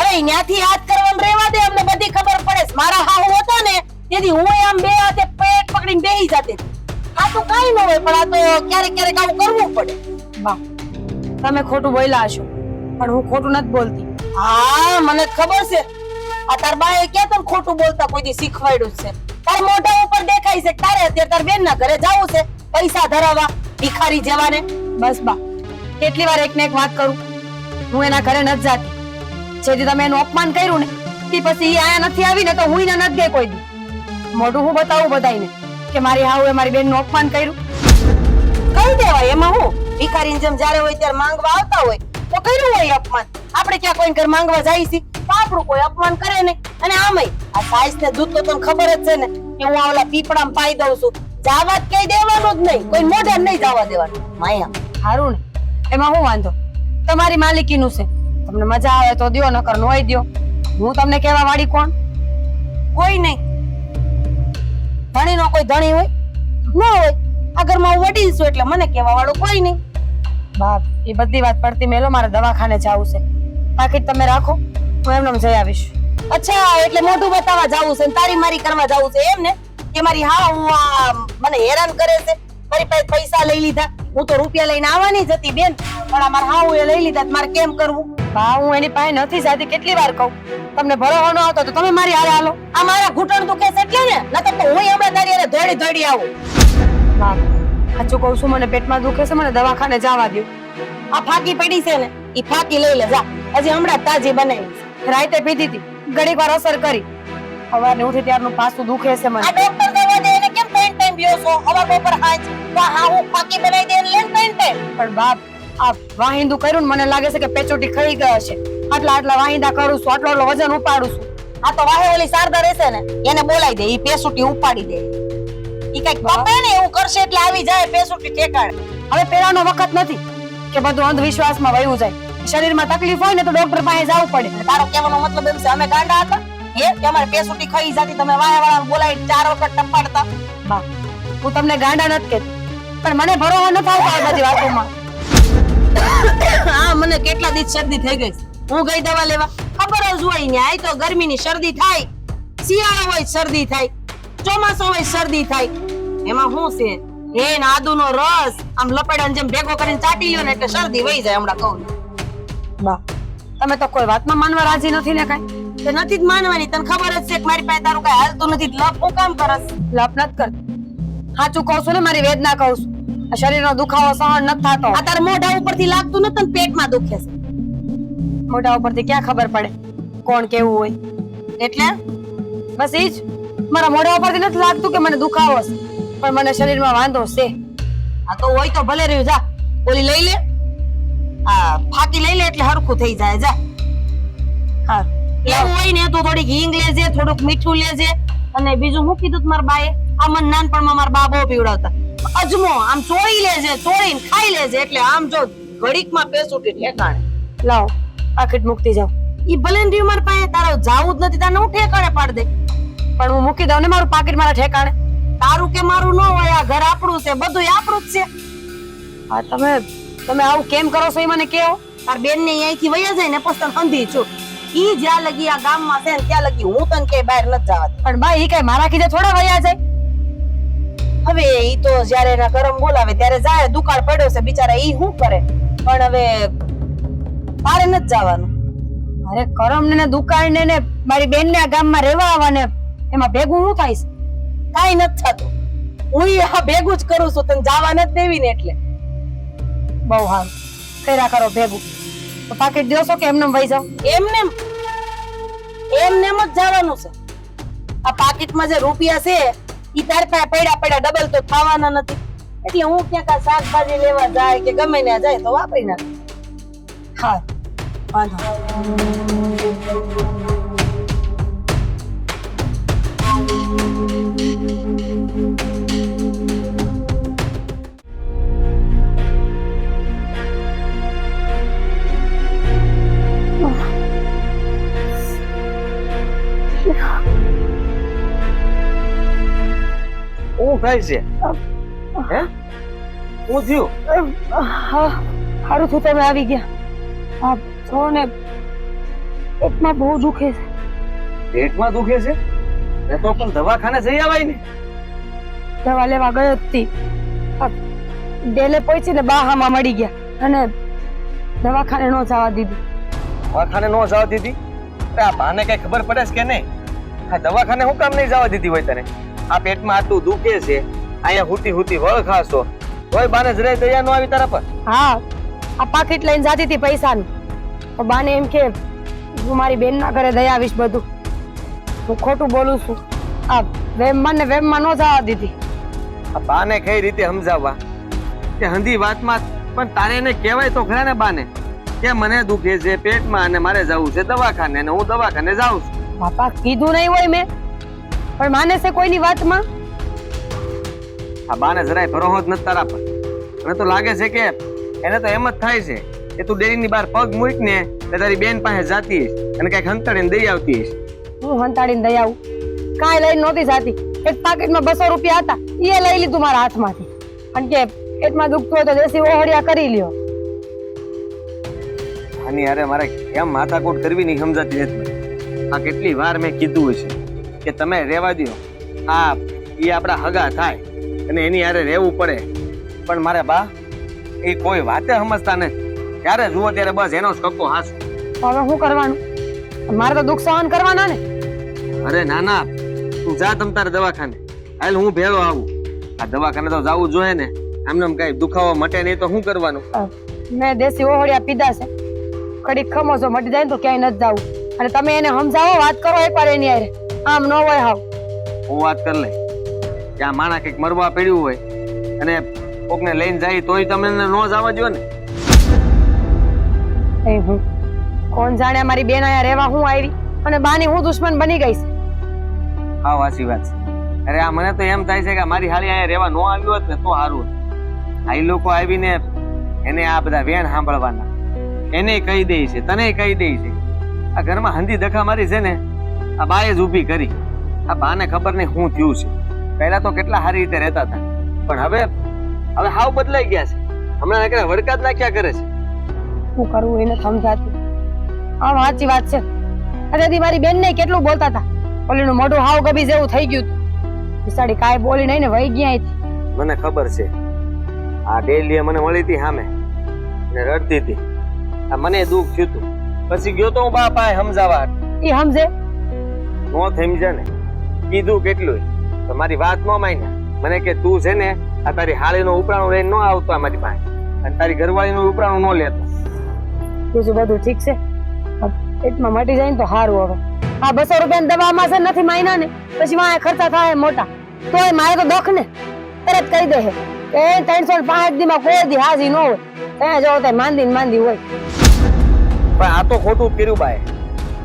અરે ન્યાથી હાથ કરવાનું રહેવા દે, અમને બધી ખબર પડે છે. મારા હાહુ હતા ને તેથી હું આમ બે હાથે પેટ પકડીને બેહી જતી. આ તો કાઈ ન હોય, પણ આ તો ક્યારેક ક્યારેક આવું કરવું પડે. બાપ તમે ખોટું બોલ્યા હશો, પણ હું ખોટું નથી બોલતી. હા, મને જ ખબર છે. આ તાર બાએ ક્યાં તને ખોટું બોલતા કોઈ દી શીખવાડ્યું છે? તાર મોઢા ઉપર દેખાય છે કે તારે અત્યારે તાર બેન ના ઘરે જાવું છે પૈસા ધરાવવા, ભિખારી જવાને. બસ બા, કેટલી વાર એક ને એક વાત કરું, હું એના ઘરે નથી જાતી. જેથી તમે એનું અપમાન કર્યું ને તે પછી એ આયા નથી આવી ને તો હું એને નથી ગઈ કોઈ દી. મોઢું હું બતાવું બધાઈને કે મારી હાઉએ મારી બેનનું અપમાન કર્યું. કહી દેવાય, એમાં હું? ભિખારીની જેમ જ્યારે હોય ત્યારે માંગવા આવતા હોય તો કર્યું હોય અપમાન. આપણે ક્યાં કોઈ ઘર માંગવા જાય છે તો આપણું કોઈ અપમાન કરે નહીં. અને આમય આ સાઈસ ને દૂધ તો તને ખબર જ છે ને કે હું આ ઓલા પીપળામાં પાઈ દઉં છું. જાવા જ કઈ દેવાનું જ નહીં, કોઈ મોઢે નહીં જવા દેવાનું. માયા હારું ને, એમાં હું વાંધો? તમારી માલિકીનું છે, તમને મજા આવે તો દ્યો, નકર નોય દ્યો. હું તમને કહેવા વાળી કોણ? કોઈ નહીં. ધણીનો કોઈ ધણી હોય ન હોય. આ ઘરમાં હું વડીલ છું એટલે મને કહેવા વાળું કોઈ નહીં. બાપ એ બધી વાત પડતી મેલો, મારે દવાખાને જાવું છે. પાકીટ તમે રાખો, હું એમને જઈ આવીશ. અચ્છા, એટલે મોઢું બતાવવા જાવું છે ને તારી મારી કરવા જાવું છે એમ ને? કે મારી હા હું મને હેરાન કરે છે, મારી પાસે પૈસા લઈ લીધા. હું તો રૂપિયા લઈને આવવાની જ હતી બેન, પણ આ મારા હાઉ એ લઈ લીધા. મારે કેમ કરવું? બા હું એની પાસે નથી જાતી, કેટલી વાર કહું. તમને ભરોસો ન આવતો તો તમે મારી હારે હાલો. આ મારા ઘૂંટણ દુખે છે એટલે ને, નકર તો હું હમણાં તારી હારે દોડી દોડી આવું. બાપ સાચું કહું છું, મને પેટમાં દુખે છે, મને દવાખાને જવા દો. આ ફાકી પડી છે ને, ઈ ફાકી લઈ લે જા. હજી હમણાં તાજી બનાવી છે. રાતે પીધી હતી, ઘડીક વાર અસર કરી. સવારને ઉઠી ત્યારનું પાછું દુખે છે મને. આ ડોક્ટર દવા દે એને કેમ ત્રણ ટાઈમ પીઓ છો? હવાર બપોર હાંજ તો હા હું ફાકી બનાવી દે લે ત્રણ ટાઈમ. પણ બાપ આ વાહિંદુ કર્યું ને મને લાગે છે કે પેચોટી ખાઈ ગયા છે. આટલા વાહિંદા કરું છું, આટલો વજન ઉપાડું છું. આ તો વાહે ઓલી શારદા રહેશે ને એને બોલાવી દે, ઈ પેસુટી ઉપાડી દે. ઈ કઈક પકડે ને એવું કરશે એટલે આવી જાય પેસુટી ઠેકાણે. હવે પેલાનો વખત નથી કે બધું અંધવિશ્વાસમાં વયું જાય. શરીરમાં તકલીફ હોય ને તો ડોક્ટર પાસે જવું પડે. તારો કહેવાનો મતલબ એમ છે અમે ગાંડા હતા કે અમારે પેસુટી ખાઈ જાતી, તમે વાહે વાળાને બોલાવી 4 વખત ટપાડતા. બા હું તમને ગાંડા નથી કહેતી, પણ મને ભરોસો ન થાતો આ બધી વાતોમાં. હા, મને કેટલા દિવસ શરદી થઈ ગઈ. હું ગઈ દવા લેવા, ખબર જ હોય ને આય તો ગરમીની શરદી થાય, શિયાળો હોય શરદી થાય, ચોમાસું હોય શરદી થાય. એમાં શું છે? હે ને આદુનો રસ આમ લપેડાને જેમ ભેગો કરીને ચાટી લ્યો ને એટલે શરદી વહી જાય. હમણાં કહું બા તમે તો કોઈ વાતમાં માનવા રાજી નથી ને કાઈ. તે નથી જ માનવાની. તને ખબર જ છે કે મારી પાસે તારું કઈ હાલતું નથી. લપ હું કામ કરસ? લપ નથી કરતી. સાચું કહું છું ને, મારી વેદના કહું છું. આ શરીરનો દુખાવો સહન નથી થતો. આ તારા મોઢા ઉપરથી લાગતું નથી ને પેટમાં દુખે છે. મોઢા ઉપરથી ક્યાં ખબર પડે કોણ કેવું હોય? એટલે બસ ઈ જ. મારા મોઢા ઉપરથી નથી લાગતું કે મને દુખાવો છે, પણ મને શરીરમાં વાંધો છે. આ તો હોય તો ભલે રહ્યું. જા ઓલી લઈ લે, આ ફાકી લઈ લે એટલે હરખું થઈ જાય. જા હા, એવું હોય ને તો થોડીક હિંગ લેજે, થોડુંક મીઠું લેજે. અને બીજું હું કીધું મારા બાએ, આ મને નાનપણમાં મારા બા બહુ પીવડાવતા. અજમો આમ ચોળી લેજે, ચોળીને ખાઈ લેજે એટલે આમ જો ઘડીકમાં પેસુટી ઠેકાણે. લાવો પાકીટ મૂકતી જાઉં. ઈ ભલે ને રહ્યું મારા પાસે, તારે જાવું જ નથી, તારે હું ઠેકાણે પાડી દે. પણ હું મૂકી દઉં ને મારું પાકીટ મારા ઠેકાણે. તારું કે મારું ન હોય, આ ઘર આપણું છે, બધું આપણું જ છે. હા, તમે આવું કેમ કરો છો એ મને કહો. તાર બેન ને અહીંથી વયા જાય ને પછી તને અંધી છું. ઈ જ્યાં લગી આ ગામમાં છે ને ત્યાં લગી હું તને કે બહાર નથી જવા દે. પણ બા ઈ કઈ મારા કીધે થોડા વયા જાય. હવે ઈ તો જ્યારે એના કરમ બોલાવે ત્યારે જાય. દુકાળ પડ્યો છે બિચારા, ઈ શું કરે? પણ હવે તારે નથી જવાનું. અરે કરમ ને દુકાળ ને મારી બેન ને આ ગામમાં રહેવા આવવાને એમાં ભેગું શું થાય છે? કાઈ નથી થતું. હું આ ભેગું જ કરું છું, તને જવા નથી દેવી ને એટલે. બહુ સારું કર્યા કરો ભેગું. તો પાકીટ દેશો કે એમને વહી જાવ? એમને જ જવાનું છે. આ પાકીટમાં જે રૂપિયા છે ઈ તાર પાસે પડ્યા ડબલ તો થવાના નથી. એટલે હું ક્યાંક આ શાકભાજી લેવા જાય કે ગમે ત્યાં જાય તો વાપરી નાખ. હા વાંધો શું થાય છે? હે શું થયું? સારું થયું તમે આવી ગયા. હા છો ને, પેટમાં બહુ દુખે છે. પેટમાં દુખે છે? એ તો પણ દવાખાને જઈ આવાય ને. દવા લેવા ગયો હતી, ડેલે પહોંચી ને બાહામાં મળી ગયા અને દવાખાને નો જવા દીધી. દવાખાને નો જવા દીધી? આ બાને કઈ ખબર પડે છે કે નહીં? આ દવાખાને હું કામ નહીં જવા દીધી હોય તને? આ પેટમાં આટલું દુખે છે, અહીંયા હુતી હુતી વળ ખાશો તોય બાને જરાય દયા નો આવી તારા પર? હા, આ પાકીટ લઈને જાતી હતી પૈસાનું, તો બાને એમ કે હું મારી બેનના ઘરે દઈ આવીશ બધું. હું ખોટું બોલું છું. આ વેમમાં ને વેમમાં નો જવા દીધી. આ બાને કઈ રીતે સમજાવવા કે હંધી વાતમાં? પણ તારે એને કહેવાય તો ખરા ને બાને કે મને દુખે છે પેટમાં અને મારે જવું છે દવાખાને અને હું દવાખાને જાઉં છું. બાપા કીધું નહીં હોય મેં, પણ માને છે કોઈની વાતમાં? આ બાને જરાય ભરોસો જ નથી તારા પર. મને તો લાગે છે કે એને તો એમ જ થાય છે કે તું ડેરીની બહાર પગ મૂક ને એટલે તારી બેન પાસે જાતી હશે અને કઈક હંતાડીને દઈ આવતી હશે. હું હંતાડીને દઈ આવું? કાંઈ લઈને નહોતી જાતી. એક પાકીટમાં 200 રૂપિયા હતા, એ લઈ લીધું મારા હાથમાંથી અને કે પેટમાં દુખતું હોય તો દેશી ઓહળિયા કરી લ્યો. આની અરે મારે કેમ માથાકૂટ કરવી નહીં સમજાતી નથી. આ કેટલી વાર મેં કીધું હશે કે તમે રહેવા દો, આ એ આપણા હગા થાય અને એની હારે રહેવું પડે, પણ મારે બા એ કોઈ વાતે સમજતા નથી. ત્યારે જુઓ ત્યારે બસ એનો જ કક્કો હાસ. હવે શું કરવાનું? મારે તો દુઃખ સહન કરવાના ને. અરે ના ના, તું જા તમ તારે દવાખાને. હાલ હું ભેળો આવું. આ દવાખાને તો જવું જોઈએ ને. આમને કઈ દુખાવો મટે નહીં તો શું કરવાનું? મેં દેશી ઓહળિયા પીધા છે, કડીક ખમો જો મટી જાય ને તો ક્યાંય નથી જવું. અને તમે એને સમજાવો, વાત કરો એકવાર એની હારે. આમ ન હોય હાવ. હું વાત કરી લઈ કે આ માણા કઈક મરવા પડ્યું હોય અને કોકને લઈને જાય તોય તમે ન જવા દો ને. એ હું કોણ જાણે મારી બેન અહીંયા રહેવા હું આવી અને બાની હું દુશ્મન બની ગઈ છે. હા વાસી વાત છે. અરે આ મને તો એમ થાય છે કે મારી હાલી અહીંયા રહેવા ન આવ્યું હોત ને તો સારું હતું. આ ઈ લોકો આવીને એને આ બધા વેણ સાંભળવાના, એને કહી દે છે, તને કહી દે છે. આ ઘરમાં હંધી દખા મારી છે ને આ બાએ જ ઊભી કરી. આ બાને ખબર નહીં શું થયું છે. પહેલા તો કેટલા સારી રીતે રહેતા હતા, પણ હવે હાવ બદલાઈ ગયા છે. હમણાં એકલા વડકા જ નાખ્યા કરે છે. શું કરવું એને સમજાતું. હા સાચી વાત છે. અત્યારથી મારી બેન ને કેટલું બોલતા હતા, ઓલીનું મોઢું હાવ ગબી જેવું થઈ ગયું હતું. બિસાડી કાંઈ બોલી નહીં ને વહી ગયા અહીંથી. મને ખબર છે. આ ડેલીએ મને મળી હતી સામે ને રડતી હતી. આ મને દુઃખ થયું હતું. પછી ગયો તો હું બા પાસે સમજાવવા, એ સમજે. નો સમજે ને, કીધું કેટલું તમારી વાત ન માન્યા. મને કે તું છે ને આ તારી હાળીનો ઉપરાણું લઈને ન આવતો અમારી પાસે, અને તારી ઘરવાળીનું ઉપરાણું ન લેતો. બીજું બધું ઠીક છે, પેટમાં મટી જાય ને તો સારું. હવે આ 200 રૂપિયાની દવામાં છે નથી માયના ને, પછી વાંહે ખર્ચા થાય મોટા, તોય મારે તો દખ ને તરત કહી દે કે 365 દીમાં કોઈ દી હાજી ન હોય, ત્યાં જવો ત્યાં માંદી ને માંદી હોય. પણ આ તો ખોટું જ કર્યું બાએ.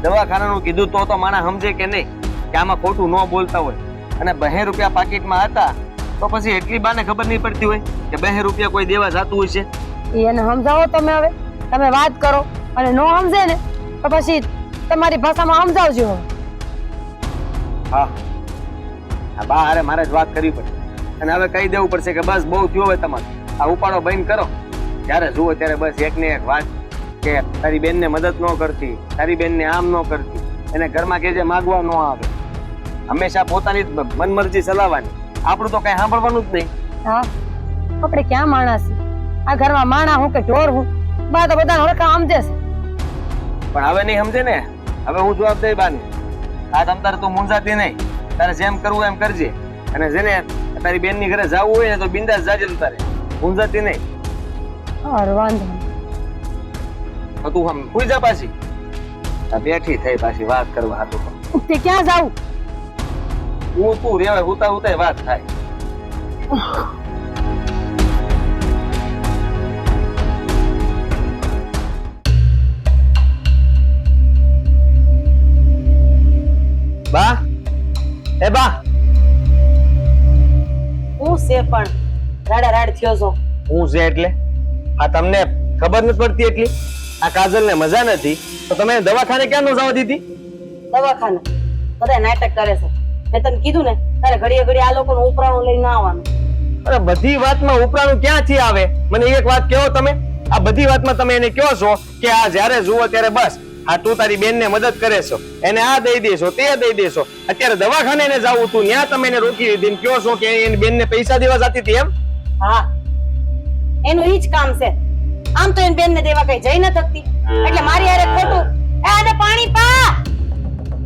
દવાખાનાનું કીધું તો માણસ સમજે કે નહીં કે આમાં ખોટું ન બોલતા હોય. અને 2 રૂપિયા પાકીટમાં હતા તો પછી એટલી બાને ખબર નહીં પડતી હોય કે 2 રૂપિયા કોઈ દેવા જાતું હોય છે. એને સમજાવો તમે. હવે તમે વાત કરો અને નો સમજે ને તો પછી તમારી ભાષામાં સમજાવજો. હવે હા, આ બા હારે મારે જ વાત કરવી પડે, અને હવે કહી દેવું પડશે કે બસ બહુ થયો હોય તમારે, આ ઉપાડો બંધ કરો. જ્યારે જુઓ ત્યારે બસ એક ને એક વાત કે તારી બેનને મદદ ન કરતી, તારી બેનને આમ ન કરતી, એને ઘરમાં કે જે માગવા ન આવે, હંમેશા પોતાની જ મનમરજી ચલાવવાની. આપણું તો કઈ સાંભળવાનું જ નહીં. હા, આપણે ક્યાં માણસ છે? આ ઘરમાં માણા હું કે ઢોર હું? બા તો બધા હરખા સમજે છે. પણ હવે નહીં સમજે ને, હવે હું જવાબ દઈ બાને. આ તમ તારે તું મૂંઝાતી નહીં, તારે જેમ કરવું એમ કરજે. અને જેને તારી બેનની ઘરે જવું હોય ને તો બિંદાસ જાજે તું, તારે મૂંઝાતી નહીં. વાંધો નહીં. તો તું આમ સુઈ જા પાછી, આ બેઠી થઈ પાછી વાત કરવા હાટું. તે ક્યાં જાવું? તું રેવાય, હુતા વાત થાય. બા, એ બા, હું છે પણ રાડ થયો છો. હું છે એટલે આ તમને ખબર નથી પડતી એટલી? આ કાજલ ને મજા નથી તો તમે દવાખાને ક્યાં ન જવા દીધી? દવાખાને બધા નાટક કરે છે. મેં તને કીધું ને તારે ઘડીએ આ લોકોનું ઉપરાણું લઈને આવવાનું. અરે બધી વાતમાં ઉપરાણું ક્યાંથી આવે? મને એક વાત કહો તમે. આ બધી વાતમાં તમે એને કહો છો કે આ જ્યારે જુઓ ત્યારે બસ આ તું તારી બેનને મદદ કરે છો, એને આ દઈ દેશો, તે દઈ દેશો. અત્યારે દવાખાને એને જાવું તું, ત્યાં તમે એને રોકી દીધી, કહો છો કે એની બેનને પૈસા દેવા જતી હતી એમ? હા, એનું ઈ જ કામ છે. આમ તો એની બેનને દેવા કઈ જઈ ન શકતી, એટલે મારી હારે ખોટું. આને પાણી પા.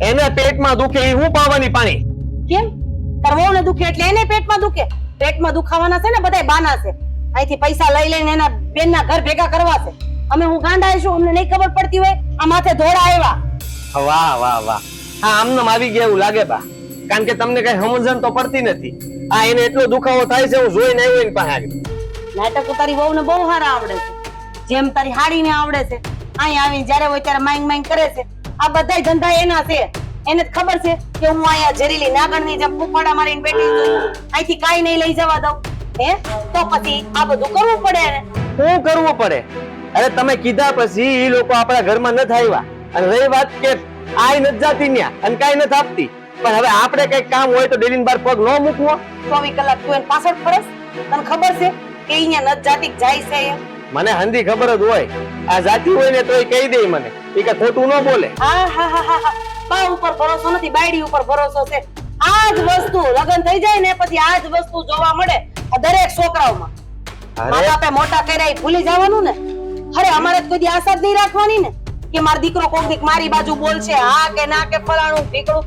એને પેટમાં દુખે, એ હું પાવાની પાણી? કેમ? તાર વહુને દુખે એટલે એને પેટમાં દુખે? પેટમાં દુખાવાના છે ને બધાય બાના છે. અહીંથી પૈસા લઈ લઈને એના બેનના ઘર ભેગા કરવા છે. અમે હું ગાંડા છું, અમને નહીં ખબર પડતી હોય? આ માથે ધોળા આવ્યા. વાહ વાહ વાહ, હા આમનામ આવી ગયા એવું લાગે બા, કારણ કે તમને કઈ સમજણ તો પડતી નથી. આ એને એટલો દુખાવો થાય છે, હું જોઈને આવ્યો એની પાસે આવી. નાટક તારી વહુને બહુ સારા આવડે છે, જેમ તારી હાડીને આવડે છે. અહીં આવીને જ્યારે હોય ત્યારે માંગ માંગ કરે છે. આ બધાય ધંધા એના છે. એને જ ખબર છે કે હું અહીંયા ઝેરીલી નાગણની જેમ ફૂફાડા મારીને બેઠી છું, અહીંથી કાઈ નહીં લઈ જવા દઉં. હે તો પછી આ બધું કરવું પડે ને. શું કરવું પડે? અરે તમે કીધા પછી એ લોકો આપણા ઘરમાં નથી આવ્યા, અને રહી વાત કે આઈ નથી જાતી ન્યા અને કાઈ નથી આપતી, પણ હવે આપણે કઈક કામ હોય તો ડેલીન બાર પગ ન મૂકવો. 24 કલાક તું એને પાછળ ફરસ. તને ખબર છે કે અહીંયા નત જાતી જાય છે એ? મને હંધી ખબર જ હોય, આ જાતી હોય ને તો એ કહી દે મને, એ કે ખોટું ન બોલે. હા હા હા હા, બા ઉપર ભરોસો નથી, બાયડી ઉપર ભરોસો છે. આ જ વસ્તુ લગ્ન થઈ જાય ને પછી આ જ વસ્તુ જોવા મળે દરેક છોકરાઓમાં. મા બાપે મોટા કર્યા એ ભૂલી જવાનું ને. અરે અમારે કોઈ દી આશા જ નહીં રાખવાની ને કે મારો દીકરો કોક દીક મારી બાજુ બોલશે, હા કે ના કે ફલાણું ઢીકણું.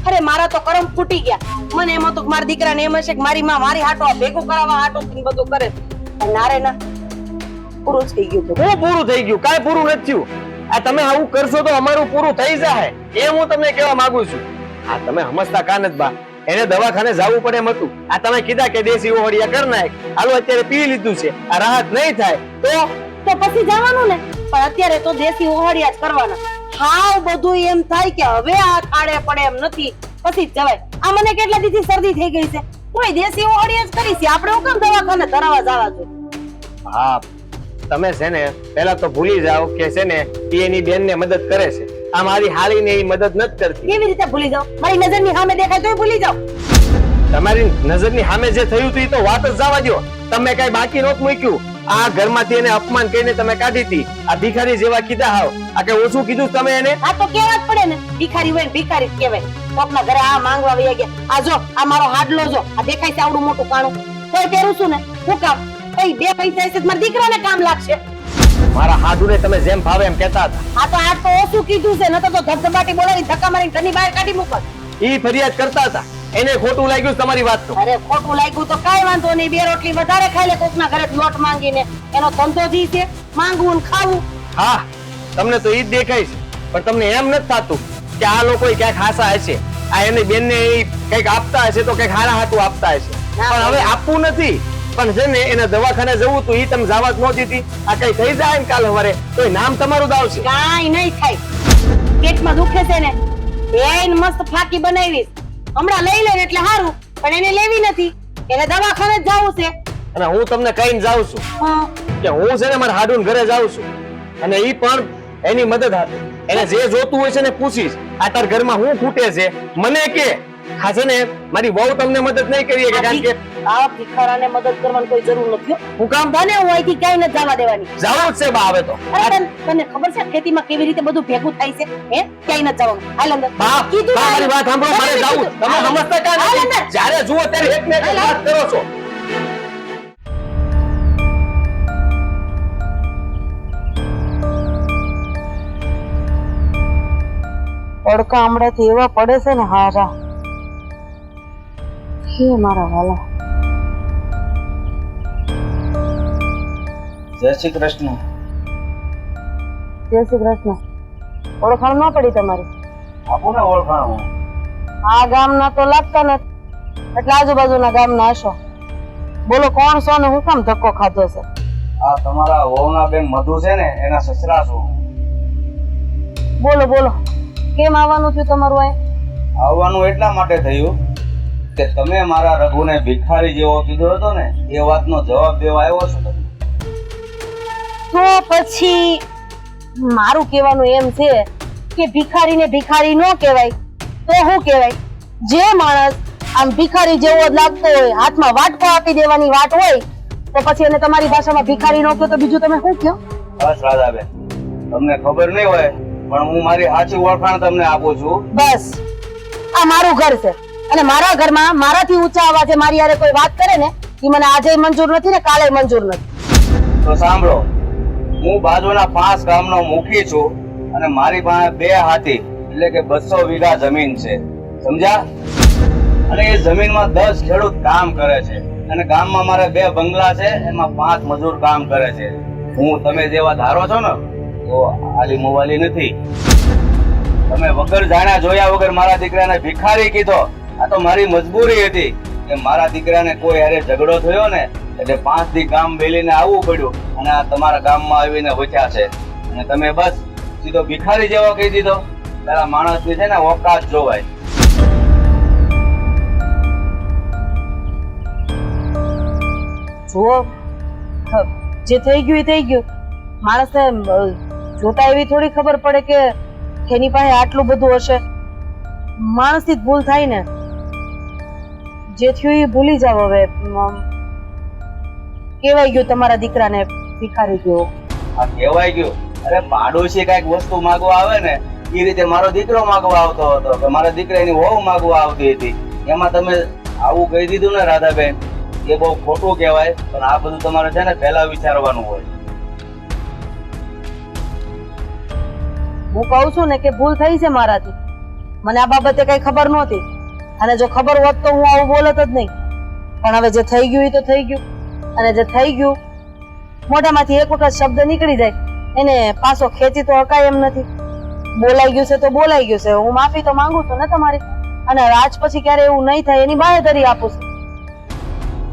અરે મારા તો કરમ ફૂટી ગયા. મને એમ હતું કે મારા દીકરાને એમ હશે કે મારી માં મારી હાટો ભેગું કરાવવા હાટો બધું કરે. ના રે ના, પૂરું થઈ ગયું. હું પૂરું થઈ ગયું? કાંઈ પૂરું નથી થયું. આ તમે આવું કરશો તો અમારું પૂરું થઈ જાય એમ હું તમને કહેવા માંગુ છું. આ તમે સમજતા કાન જ બા, એને દવાખાને જવું પડે એમ હતું. આ તમે કીધા કે દેશી ઓહળિયા કરી નાખ, હાલો અત્યારે પી લીધું છે, આ રાહત નહીં થાય તો પછી જવાનું ને. પણ અત્યારે તો દેશી ઓહળિયા જ કરવાના. હાવ બધું એમ થાય કે હવે આ ખાડે પડે એમ નથી, પછી જ જવાય. આ મને કેટલા દીથી શરદી થઈ ગઈ છે, કોઈ દેશી ઓહળિયા જ કરી છે. આપણે હું કેમ દવાખાને ધરાવા જવા જોઈએ? હા, તમે છે ને પહેલા તો ભૂલી જાઓ કે છે ને એ એની બેનને મદદ કરે છે. આ મારી હાળીને એ મદદ નથી કરતી. કેવી રીતે ભૂલી જાવ? મારી નજરની સામે દેખાય તોય ભૂલી જાવ? તમારી નજરની સામે જે થયું હતું એ તો વાત જ જવા દો. તમે કઈ બાકી નહોતું મૂક્યું. આ ઘરમાંથી એને અપમાન કરીને તમે કાઢી હતી. આ ભિખારી જેવા કીધા હાવ. આ કઈ ઓછું કીધું તમે એને? આ તો કેવા જ પડે ને, ભિખારી હોય ને ભિખારી જ કહેવાય. કોકના ઘરે આ માંગવા વયા ગયા. આ જો આ મારો હાડલો જો, આ દેખાય છે આવડું મોટું કાણું, તોય પહેરું છું ને. હું કામ? કઈ બે પૈસા હશે મારા દીકરાને કામ લાગશે. મારા હાડુને તમે જેમ ભાવે એમ કહેતા હતા. આ તો આજ તો ઓછું કીધું છે, નતો તો ધબધબાટી બોલાવી ધક્કા મારીને ઘરની બહાર કાઢી મૂકત. ઈ ફરિયાદ કરતા હતા, એને ખોટું લાગ્યું તમારી વાત તો. અરે ખોટું લાગ્યું તો કાંઈ વાંધો નહીં, 2 રોટલી વધારે ખાઈ લે કોકના ઘરે લોટ માંગીને. એનો ધંધો જી છે, માંગવું ને ખાવું. હા, તમને તો ઈ જ દેખાય છે, પણ તમને એમ નથી થતું કે આ લોકો ક્યાંક હાસા હશે, આ એની બેનને કઈક આપતા હશે તો કઈક હારા હાટું આપતા હશે. પણ હવે આપવું નથી, પણ છે ને એને દવાખાને જવું તો ઈ તમે જવા જ ન દીધી. આ કઈ થઈ જાય ને કાલ સવારે તો નામ તમારું જ આવશે. કાંઈ નહીં થાય. પેટમાં દુખે છે ને, એને મસ્ત ફાકી બનાવીશ. હમણાં લઈ લે એટલે સારું, પણ એને લેવી નથી, એને દવાખાને જ જવું છે. અને હું તમને કહીને જાઉં છું હા. કે હું છે ને મારા હાડુન ઘરે જાઉં છું, અને ઈ પણ એની મદદ હાથે. એને જે જોતું હોય છે ને પૂછીશ, આ તાર ઘરમાં હું ખૂટે છે મને કે. હા છે ને મારી વહુ તમને મદદ નહીં કરી શકે, કારણ કે આ ભિખારાને મદદ કરવાની કોઈ જરૂર નથી. હું કામ તને હું અહીંથી ક્યાંય નથી જવા દેવાની. જાવું જ છે બા હવે તો. અરે તને ખબર છે ખેતીમાં કેવી રીતે બધું ભેગું થાય છે? હે ક્યાંય નથી જવાનું. હાલ અંદર. બા કીધું બા, મારી વાત સાંભળો, મારે કીધું. જાવું. તમે હાલ સમજતા ક્યાં હાલ નથી? અંદર. જ્યારે જુઓ ત્યારે એક ને એક વાત કરો છો. તડકા હમણાંથી એવા પડે છે ને હારા. હે મારા વાલા. જય શ્રી કૃષ્ણ. જય શ્રી કૃષ્ણ. ઓળખાણ ન પડી તમારી? આપો ને ઓળખાણ. આ ગામના તો લાગતા નથી, એટલે આજુબાજુના ગામના હશો. બોલો કોણ છો ને હું કામ ધક્કો ખાધો છે? આ તમારા વહુના બેન મધુ છે ને, એના સસરા છો. બોલો બોલો, કેમ આવવાનું થયું તમારું અહીં? આવવાનું એટલા માટે થયું કે તમે મારા રઘુને ભિખારી જેવો કીધો હતો ને, એ વાતનો જવાબ દેવા આવ્યો છો તમે. તો પછી મારું કહેવાનું એમ છે કે ભિખારીને ભિખારી ન કહેવાય તો શું કહેવાય? જે માણસ આમ ભિખારી જેવો જ લાગતો હોય, હાથમાં વાટકો આપી દેવાની વાત હોય, તો પછી એને તમારી ભાષામાં ભિખારી ન કહો તો બીજું તમે શું કહો? બસ રાધાબેન, તમને ખબર નહીં હોય પણ હું મારી સાચી ઓળખાણ તમને આપું છું. બસ આ મારું ઘર છે, અને મારા ઘરમાં મારાથી ઊંચા અવાજે મારી હારે કોઈ વાત કરે ને, એ મને આજે મંજૂર નથી ને કાલે મંજૂર નથી. તો સાંભળો, હું બાજુના 5 ગામનો મુખી છું, અને મારી પાસે 2 હાથી એટલે કે 200 વીઘા જમીન છે, સમજ્યા? અને એ જમીનમાં 10 ખેડૂત કામ કરે છે, અને ગામમાં મારે 2 બંગલા છે, એમાં 5 મજૂર કામ કરે છે. હું તમે જેવા ધારો છો ને તો આલી મોવાલી નથી. તમે વગર જાણ્યા જોયા વગર મારા દીકરાને ભિખારી કીધો. આ તો મારી મજબૂરી હતી કે મારા દીકરાને કોઈ હારે ઝઘડો થયો ને એટલે 5 દી ગામ બેલીને આવવું પડ્યું, અને આ તમારા ગામમાં આવીને વચ્યા છે, અને તમે બસ સીધો ભિખારી જેવો કહી દીધો. પેલા માણસની છે ને ઓકાત જોવાય. જુઓ, જે થઈ ગયું એ થઈ ગયું. માણસને જોતા એવી થોડી ખબર પડે કે એની પાસે આટલું બધું હશે. માણસથી જ ભૂલ થાય ને. જે થયું એ ભૂલી જાવ હવે. કેવાય ગયું તમારા દીકરાને ભિખારી જેવો. આ કહેવાય ગયું. અરે પાડોશી કઈક વસ્તુ માંગવા આવે ને એ રીતે મારો દીકરો માંગવા આવતો હતો, કે મારા દીકરાની વહુ માંગવા આવતી હતી. એમાં તમે આવું કહી દીધું ને રાધાબેન, એ બહુ ખોટું કહેવાય. પણ આ બધું તમારે છે ને પહેલા વિચારવાનું હોય. હું કહું છું ને કે ભૂલ થઈ છે મારાથી. મને આ બાબતે કઈ ખબર નહોતી, અને જો ખબર હોત તો હું આવું બોલત જ નહીં. પણ હવે જે થઈ ગયું એ તો થઈ ગયું, અને જે થઈ ગયું મોઢામાંથી એક વખત શબ્દ નીકળી જાય એને પાછો ખેંચી તો હકાય એમ નથી. બોલાઈ ગયું છે તો બોલાઈ ગયું છે. હું માફી તો માંગુ છું ને તમારી, અને આજ પછી ક્યારે એવું નહીં થાય એની બાહેધરી આપું છું.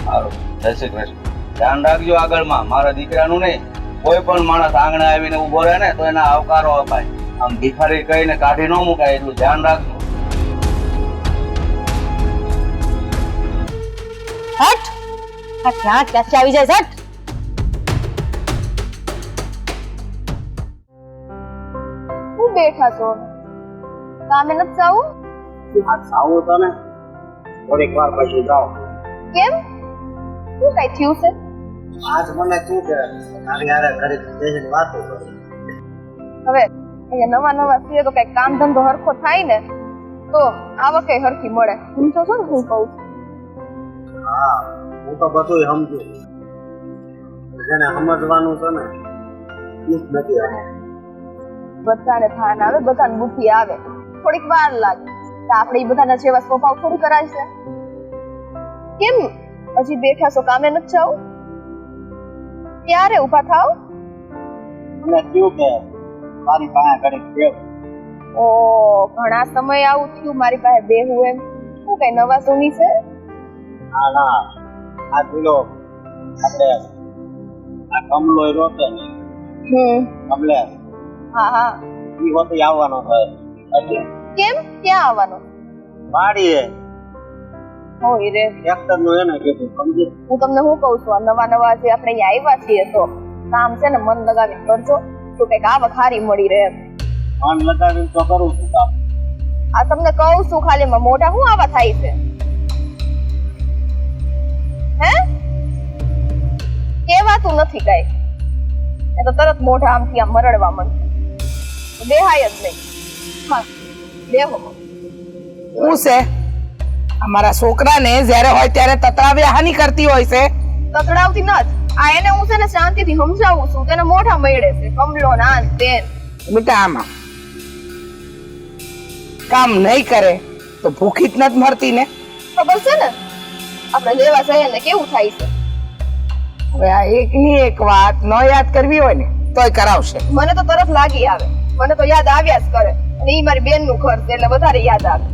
સારું, જય શ્રી કૃષ્ણ. ધ્યાન રાખજો આગળમાં, મારા દીકરાનું નહીં. કોઈ પણ માણસ આંગણે આવીને ઉભો રહે ને તો એના આવકારો અપાય. આમ ભિખારી કહીને કાઢી ન મુકાય, એટલું ધ્યાન રાખજો. હટ! આ ક્યાંથી આવી જાય? હટ! હું બેઠા છો, કામે નથી જાવું? આવું તો ને થોડીક વાર પછી જાઓ. કેમ? શું કઈ થયું છે? આજ મને શું કે તારી હારે ઘરે બેસીને વાતો કરી. હવે અહીંયા નવા નવા છીએ તો કઈ કામ ધંધો હરખો થાય ને તો આવકે હરખી મળે. સમજો છો ને હું કહું છું? હા, હું તો બધું સમજુ. જેને સમજવાનું છે ને દુઃખ નથી આવે. બધાને ભાન આવે, બધાને બુદ્ધિ આવે, થોડીક વાર લાગે તો આપણે ઈ બધાના જેવા સ્વભાવ થોડી કરાય છે? કેમ હજી બેઠા છો, કામે નથી જાવ? ક્યારે ઊભા થાવ? મને થયું કે મારી પાસે ઘડીક બેહું. ઓ ઘણા સમય આવું થયું મારી પાસે બેહું એમ. શું કઈ નવા જૂની છે? ના આ પેલો આપણે આ કમલો રોતે ને કમલે હા હા. ઈ હોતે આવવાનો થાય એટલે કેમ ક્યાં આવવાનો વાડીએ હોય રે? ટ્રેક્ટર નું એને કીધું સમજી. હું તમને શું કઉ છું, આ નવા નવા જે આપણે અહીંયા આવ્યા છીએ તો કામ છે ને મન લગાવીને કરજો તો કઈક આવક હારી મળી રહે એમ. મન લગાવીને તો કરું છું કામ. આ તમને કહું છું ખાલી માં મોઢા શું આવા થાય છે? હે કેવાતું નથી કઈ, એ તો તરત મોઢા આમથી આમ મરડવા માંડે, દેહાય જ નહીં. હા દેહો. શું છે અમારા છોકરાને જ્યારે હોય ત્યારે તતરાવી હાની કરતી હોય છે. તતડાવતી નથ. આ એને હું છે ને શાંતિથી સમજાવું છું, તેને મોઢા મળે છે કમલો ના તેન. બેટા આમાં કામ નહીં કરે તો ભૂખી જ નથી મરતી ને. ખબર છે ને આપણે લેવા જઈએ ને કેવું થાય છે. હવે આ એકની એક વાત ન યાદ કરવી હોય ને તોય કરાવશે. મને તો તરત લાગી આવે, મને તો યાદ આવ્યા જ કરે, અને ઈ મારી બેન નું ઘર છે એટલે વધારે યાદ આવે.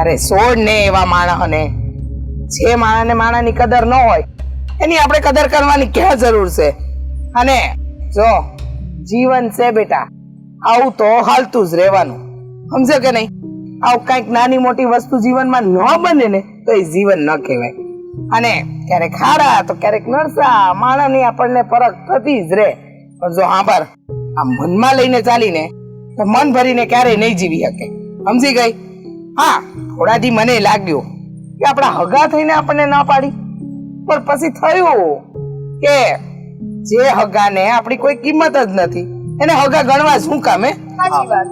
અરે છોડ ને એવા માણસને, જે માણસને માણસની કદર ન હોય એની આપણે કદર કરવાની ક્યાં જરૂર છે. અને જો જીવન છે બેટા, આવું તો હાલતું જ રહેવાનું, સમજે કે નહીં? આવું કઈક નાની મોટી વસ્તુ જીવનમાં ન બને ને તો એ જીવન ન કહેવાય. અને ક્યારેક ખારા તો ક્યારેક નરસા, માણસની આપણને ફરક થતી જ રહે. પણ જો આભાર આ મનમાં લઈને ચાલીને તો મન ભરીને ક્યારેય નહીં જીવી શકે, સમજી ગઈ? હા થોડા દી મને લાગ્યું કે આપણા હગા થઈને આપણને ના પાડી, પણ પછી થયું કે જે હગાને આપણી કોઈ કિંમત જ નથી એને હગા ગણવા શું કામ? હે સાચી વાત.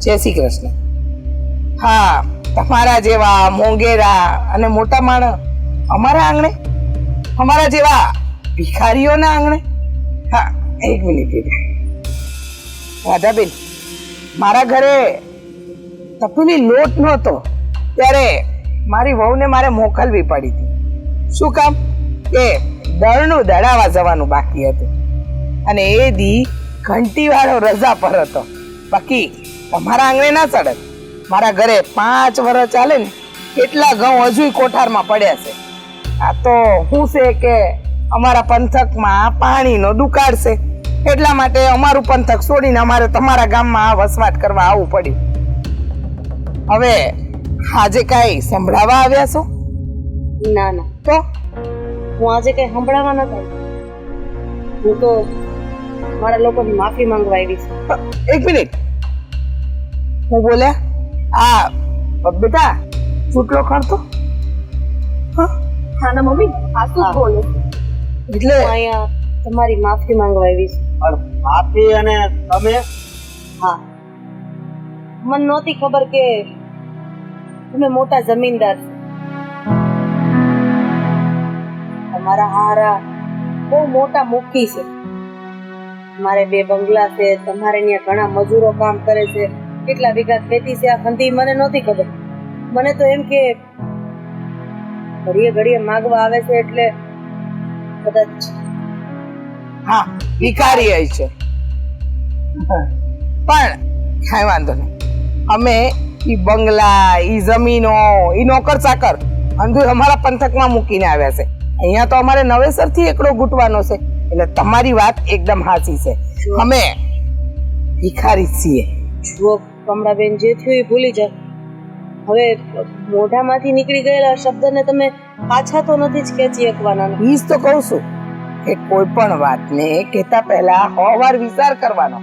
જય શ્રી કૃષ્ણ. હા તમારા જેવા મોંઘેરા અને મોટા માણસ અમારા આંગણે, અમારા જેવા ભિખારીઓના આંગણે. હા એક મિનિટ રાધાબેન, મારા ઘરે તપેલી લોટ નહોતો ત્યારે મારી વહુને મારે મોકલવી પડી હતી. શું કામ? કે દળનું દળાવા જવાનું બાકી હતું અને એ દી ઘંટી વાળો રજા પર હતો. બાકી તમારા આંગણે ના ચડે. મારા ઘરે 5 વર્ષ ચાલે ને એટલા ઘઉં હજુ કોઠારમાં પડ્યા છે. આ તો શું છે કે અમારા પંથકમાં પાણીનો દુકાળ છે, એટલા માટે અમારું પંથક છોડીને અમારે તમારા ગામમાં વસવાટ કરવા આવવું પડ્યું. હવે આજે કાંઈ સંભળાવા આવ્યા છો? ના ના, તો હું આજે કઈ સંભળાવા નથી આવી. હું તો મારા લોકોની માફી માંગવા આવી છું. એક મિનિટ, હું બોલ્યા? આ બેટા ચૂંટલો ખણતો હા ના મમ્મી, આ શું બોલે છે? એટલે હું અહીંયા તમારી માફી માંગવા આવી છું. પણ માફી અને તમે હા, મને નહોતી ખબર કે તમે મોટા જમીનદાર છો. તમારા હારા બહુ મોટા મુખી છે. મારે 2 બંગલા છે, તમારે ત્યાં ઘણા મજૂરો કામ કરે છે, કેટલા વીઘા ખેતી છે, આ ખંતી મને નહોતી ખબર. મને તો એમ કે ઘડીએ ઘડીએ માગવા આવે છે એટલે કદાચ હા ભિખારી હોય છે, પણ કાંઈ વાંધો નહીં. અમે ઈ બંગલા, ઈ જમીનો, ઈ નોકર ચાકર અંધુર અમારા પંથકમાં મૂકીને આવ્યા છે. અહીંયા તો અમારે નવેસરથી એકડો ગૂંટવાનો છે. એટલે તમારી વાત એકદમ સાચી છે, અમે ભિખારી છીએ. જુઓ કમળાબેન, જે થયું એ ભૂલી જાઓ. હવે મોઢામાંથી નીકળી ગયેલા શબ્દને તમે પાછા તો નથી જ ખેંચી શકવાના. ઈ જ તો કહું છું કે કોઈ પણ વાતને કહેતા પહેલા 100 વાર વિચાર કરવાનો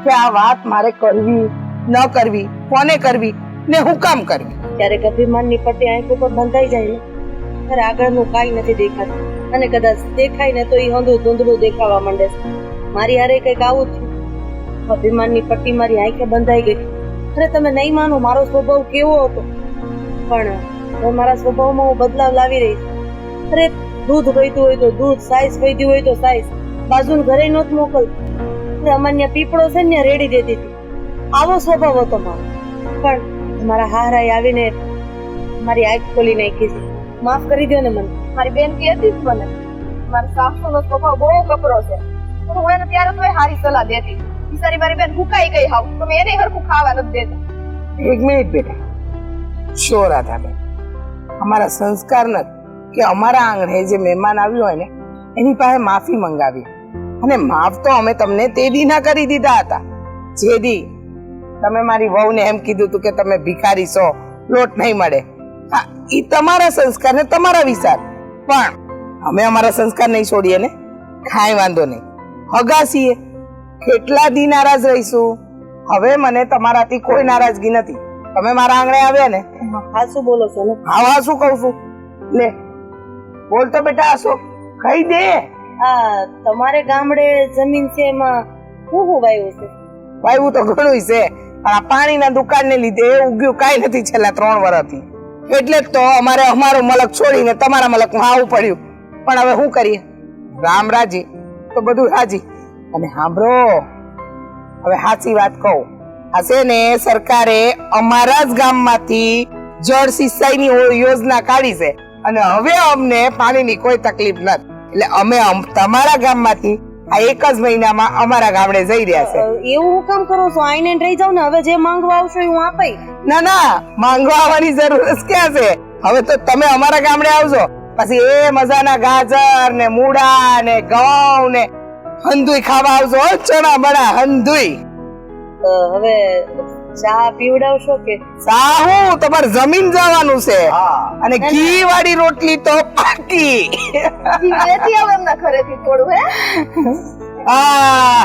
કે આ વાત મારે કરવી ન કરવી, કોને કરવી ને હું કામ કરવી. ક્યારેક અભિમાનની પટ્ટી આંખ ઉપર બંધાઈ જાય ને ત્યારે આગળનું કાંઈ નથી દેખાતું, અને કદાચ દેખાય ને તો એ હંધું ધૂંધળું દેખાવા માંડે છે. મારી હારે કંઈક આવું જ થયું. અભિમાનની પટ્ટી મારી આંખે બંધાઈ ગઈ. અરે તમે નહીં માનો મારો સ્વભાવ કેવો હતો, પણ હવે મારા સ્વભાવમાં હું બદલાવ લાવી રહી છું. અરે દૂધ વહીતું હોય તો દૂધ, સાઈઝ વહીતી હોય તો સાઈઝ, બાજુનું ઘરે નહોતું મોકલતી. એટલે અમારે ત્યાં પીપળો છે ને ત્યાં રેડી દેતી હતી. આવો સ્વભાવ હતો મારો. પણ મારા હારાએ આવીને મારી આંખ ખોલી નાખી છે. માફ કરી દો ને મને. મારી બેન કહેતી જ મને મારા સાસુનો સ્વભાવ બહુ કપરો છે. તો હું એને ત્યારે તોય સારી સલાહ દેતી. બિચારી મારી બેન ભૂકાઈ ગઈ હાવ. તો મેં એને હરખું ખાવા નથી દેતા. એક મિનિટ બેટા, શો રાધાબેન, અમારા સંસ્કાર નથી કે અમારા આંગણે જે મહેમાન આવ્યું હોય ને એની પાસે માફી મંગાવી. અને માફ તો અમે તમને તે દી ના કરી દીધા હતા જે દી તમે મારી વહુને એમ કીધું હતું કે તમે ભિખારી છો, લોટ નહીં મળે. હા, એ તમારા સંસ્કાર ને તમારા વિચાર, પણ અમે અમારા સંસ્કાર નહીં છોડીએ ને. કાંઈ વાંધો નહીં, હગા છીએ, કેટલા દી નારાજ રહીશું. હવે મને તમારાથી કોઈ નારાજગી નથી. તમે મારા આંગણે આવ્યા ને. હા શું બોલો છો ને? હા શું કહું છું, લે બોલ તો બેટા. આસો કહી દે. આ તમારે ગામડે જમીન છે એમાં શું શું વાવ્યું છે? વાયવું તો ઘણું છે, પણ આ પાણીના દુકાનને લીધે એ ઉગ્યું કાંઈ નથી છેલ્લા 3 વર્ષથી. એટલે જ તો અમારે અમારો મલક છોડીને તમારા મલકમાં આવવું પડ્યું. પણ હવે શું કરીએ, રામ રાજી તો બધું હાજી. અને સાંભળો, હવે સાચી વાત કહું, આ છે ને સરકારે અમારા જ ગામમાંથી જળ સિંચાઈની યોજના કાઢી છે અને હવે અમને પાણીની કોઈ તકલીફ નથી. એટલે અમે તમારા ગામમાંથી આ 1 જ મહિનામાં અમારા ગામડે જઈ રહ્યા છે. એવું હું કામ કરો છો? આઈને રહી જાવ ને. હવે જે માંગવા આવશો એ હું આપાઈ. ના ના, માંગવા આવવાની જરૂર જ ક્યાં છે. હવે તો તમે અમારા ગામડે આવજો, પછી એ મજાના ગાજર ને મૂળા ને ઘઉં ને હંધુઈ ખાવા આવજો. ચણા બડા હંધુઈ. હવે ચા પીવડાવશો કે? સાહુ તમારે જમીન જવાનું છે. અને ઘી વાળી રોટલી તો પાકી. લેતી આવો એમના ઘરેથી થોડું. હે હા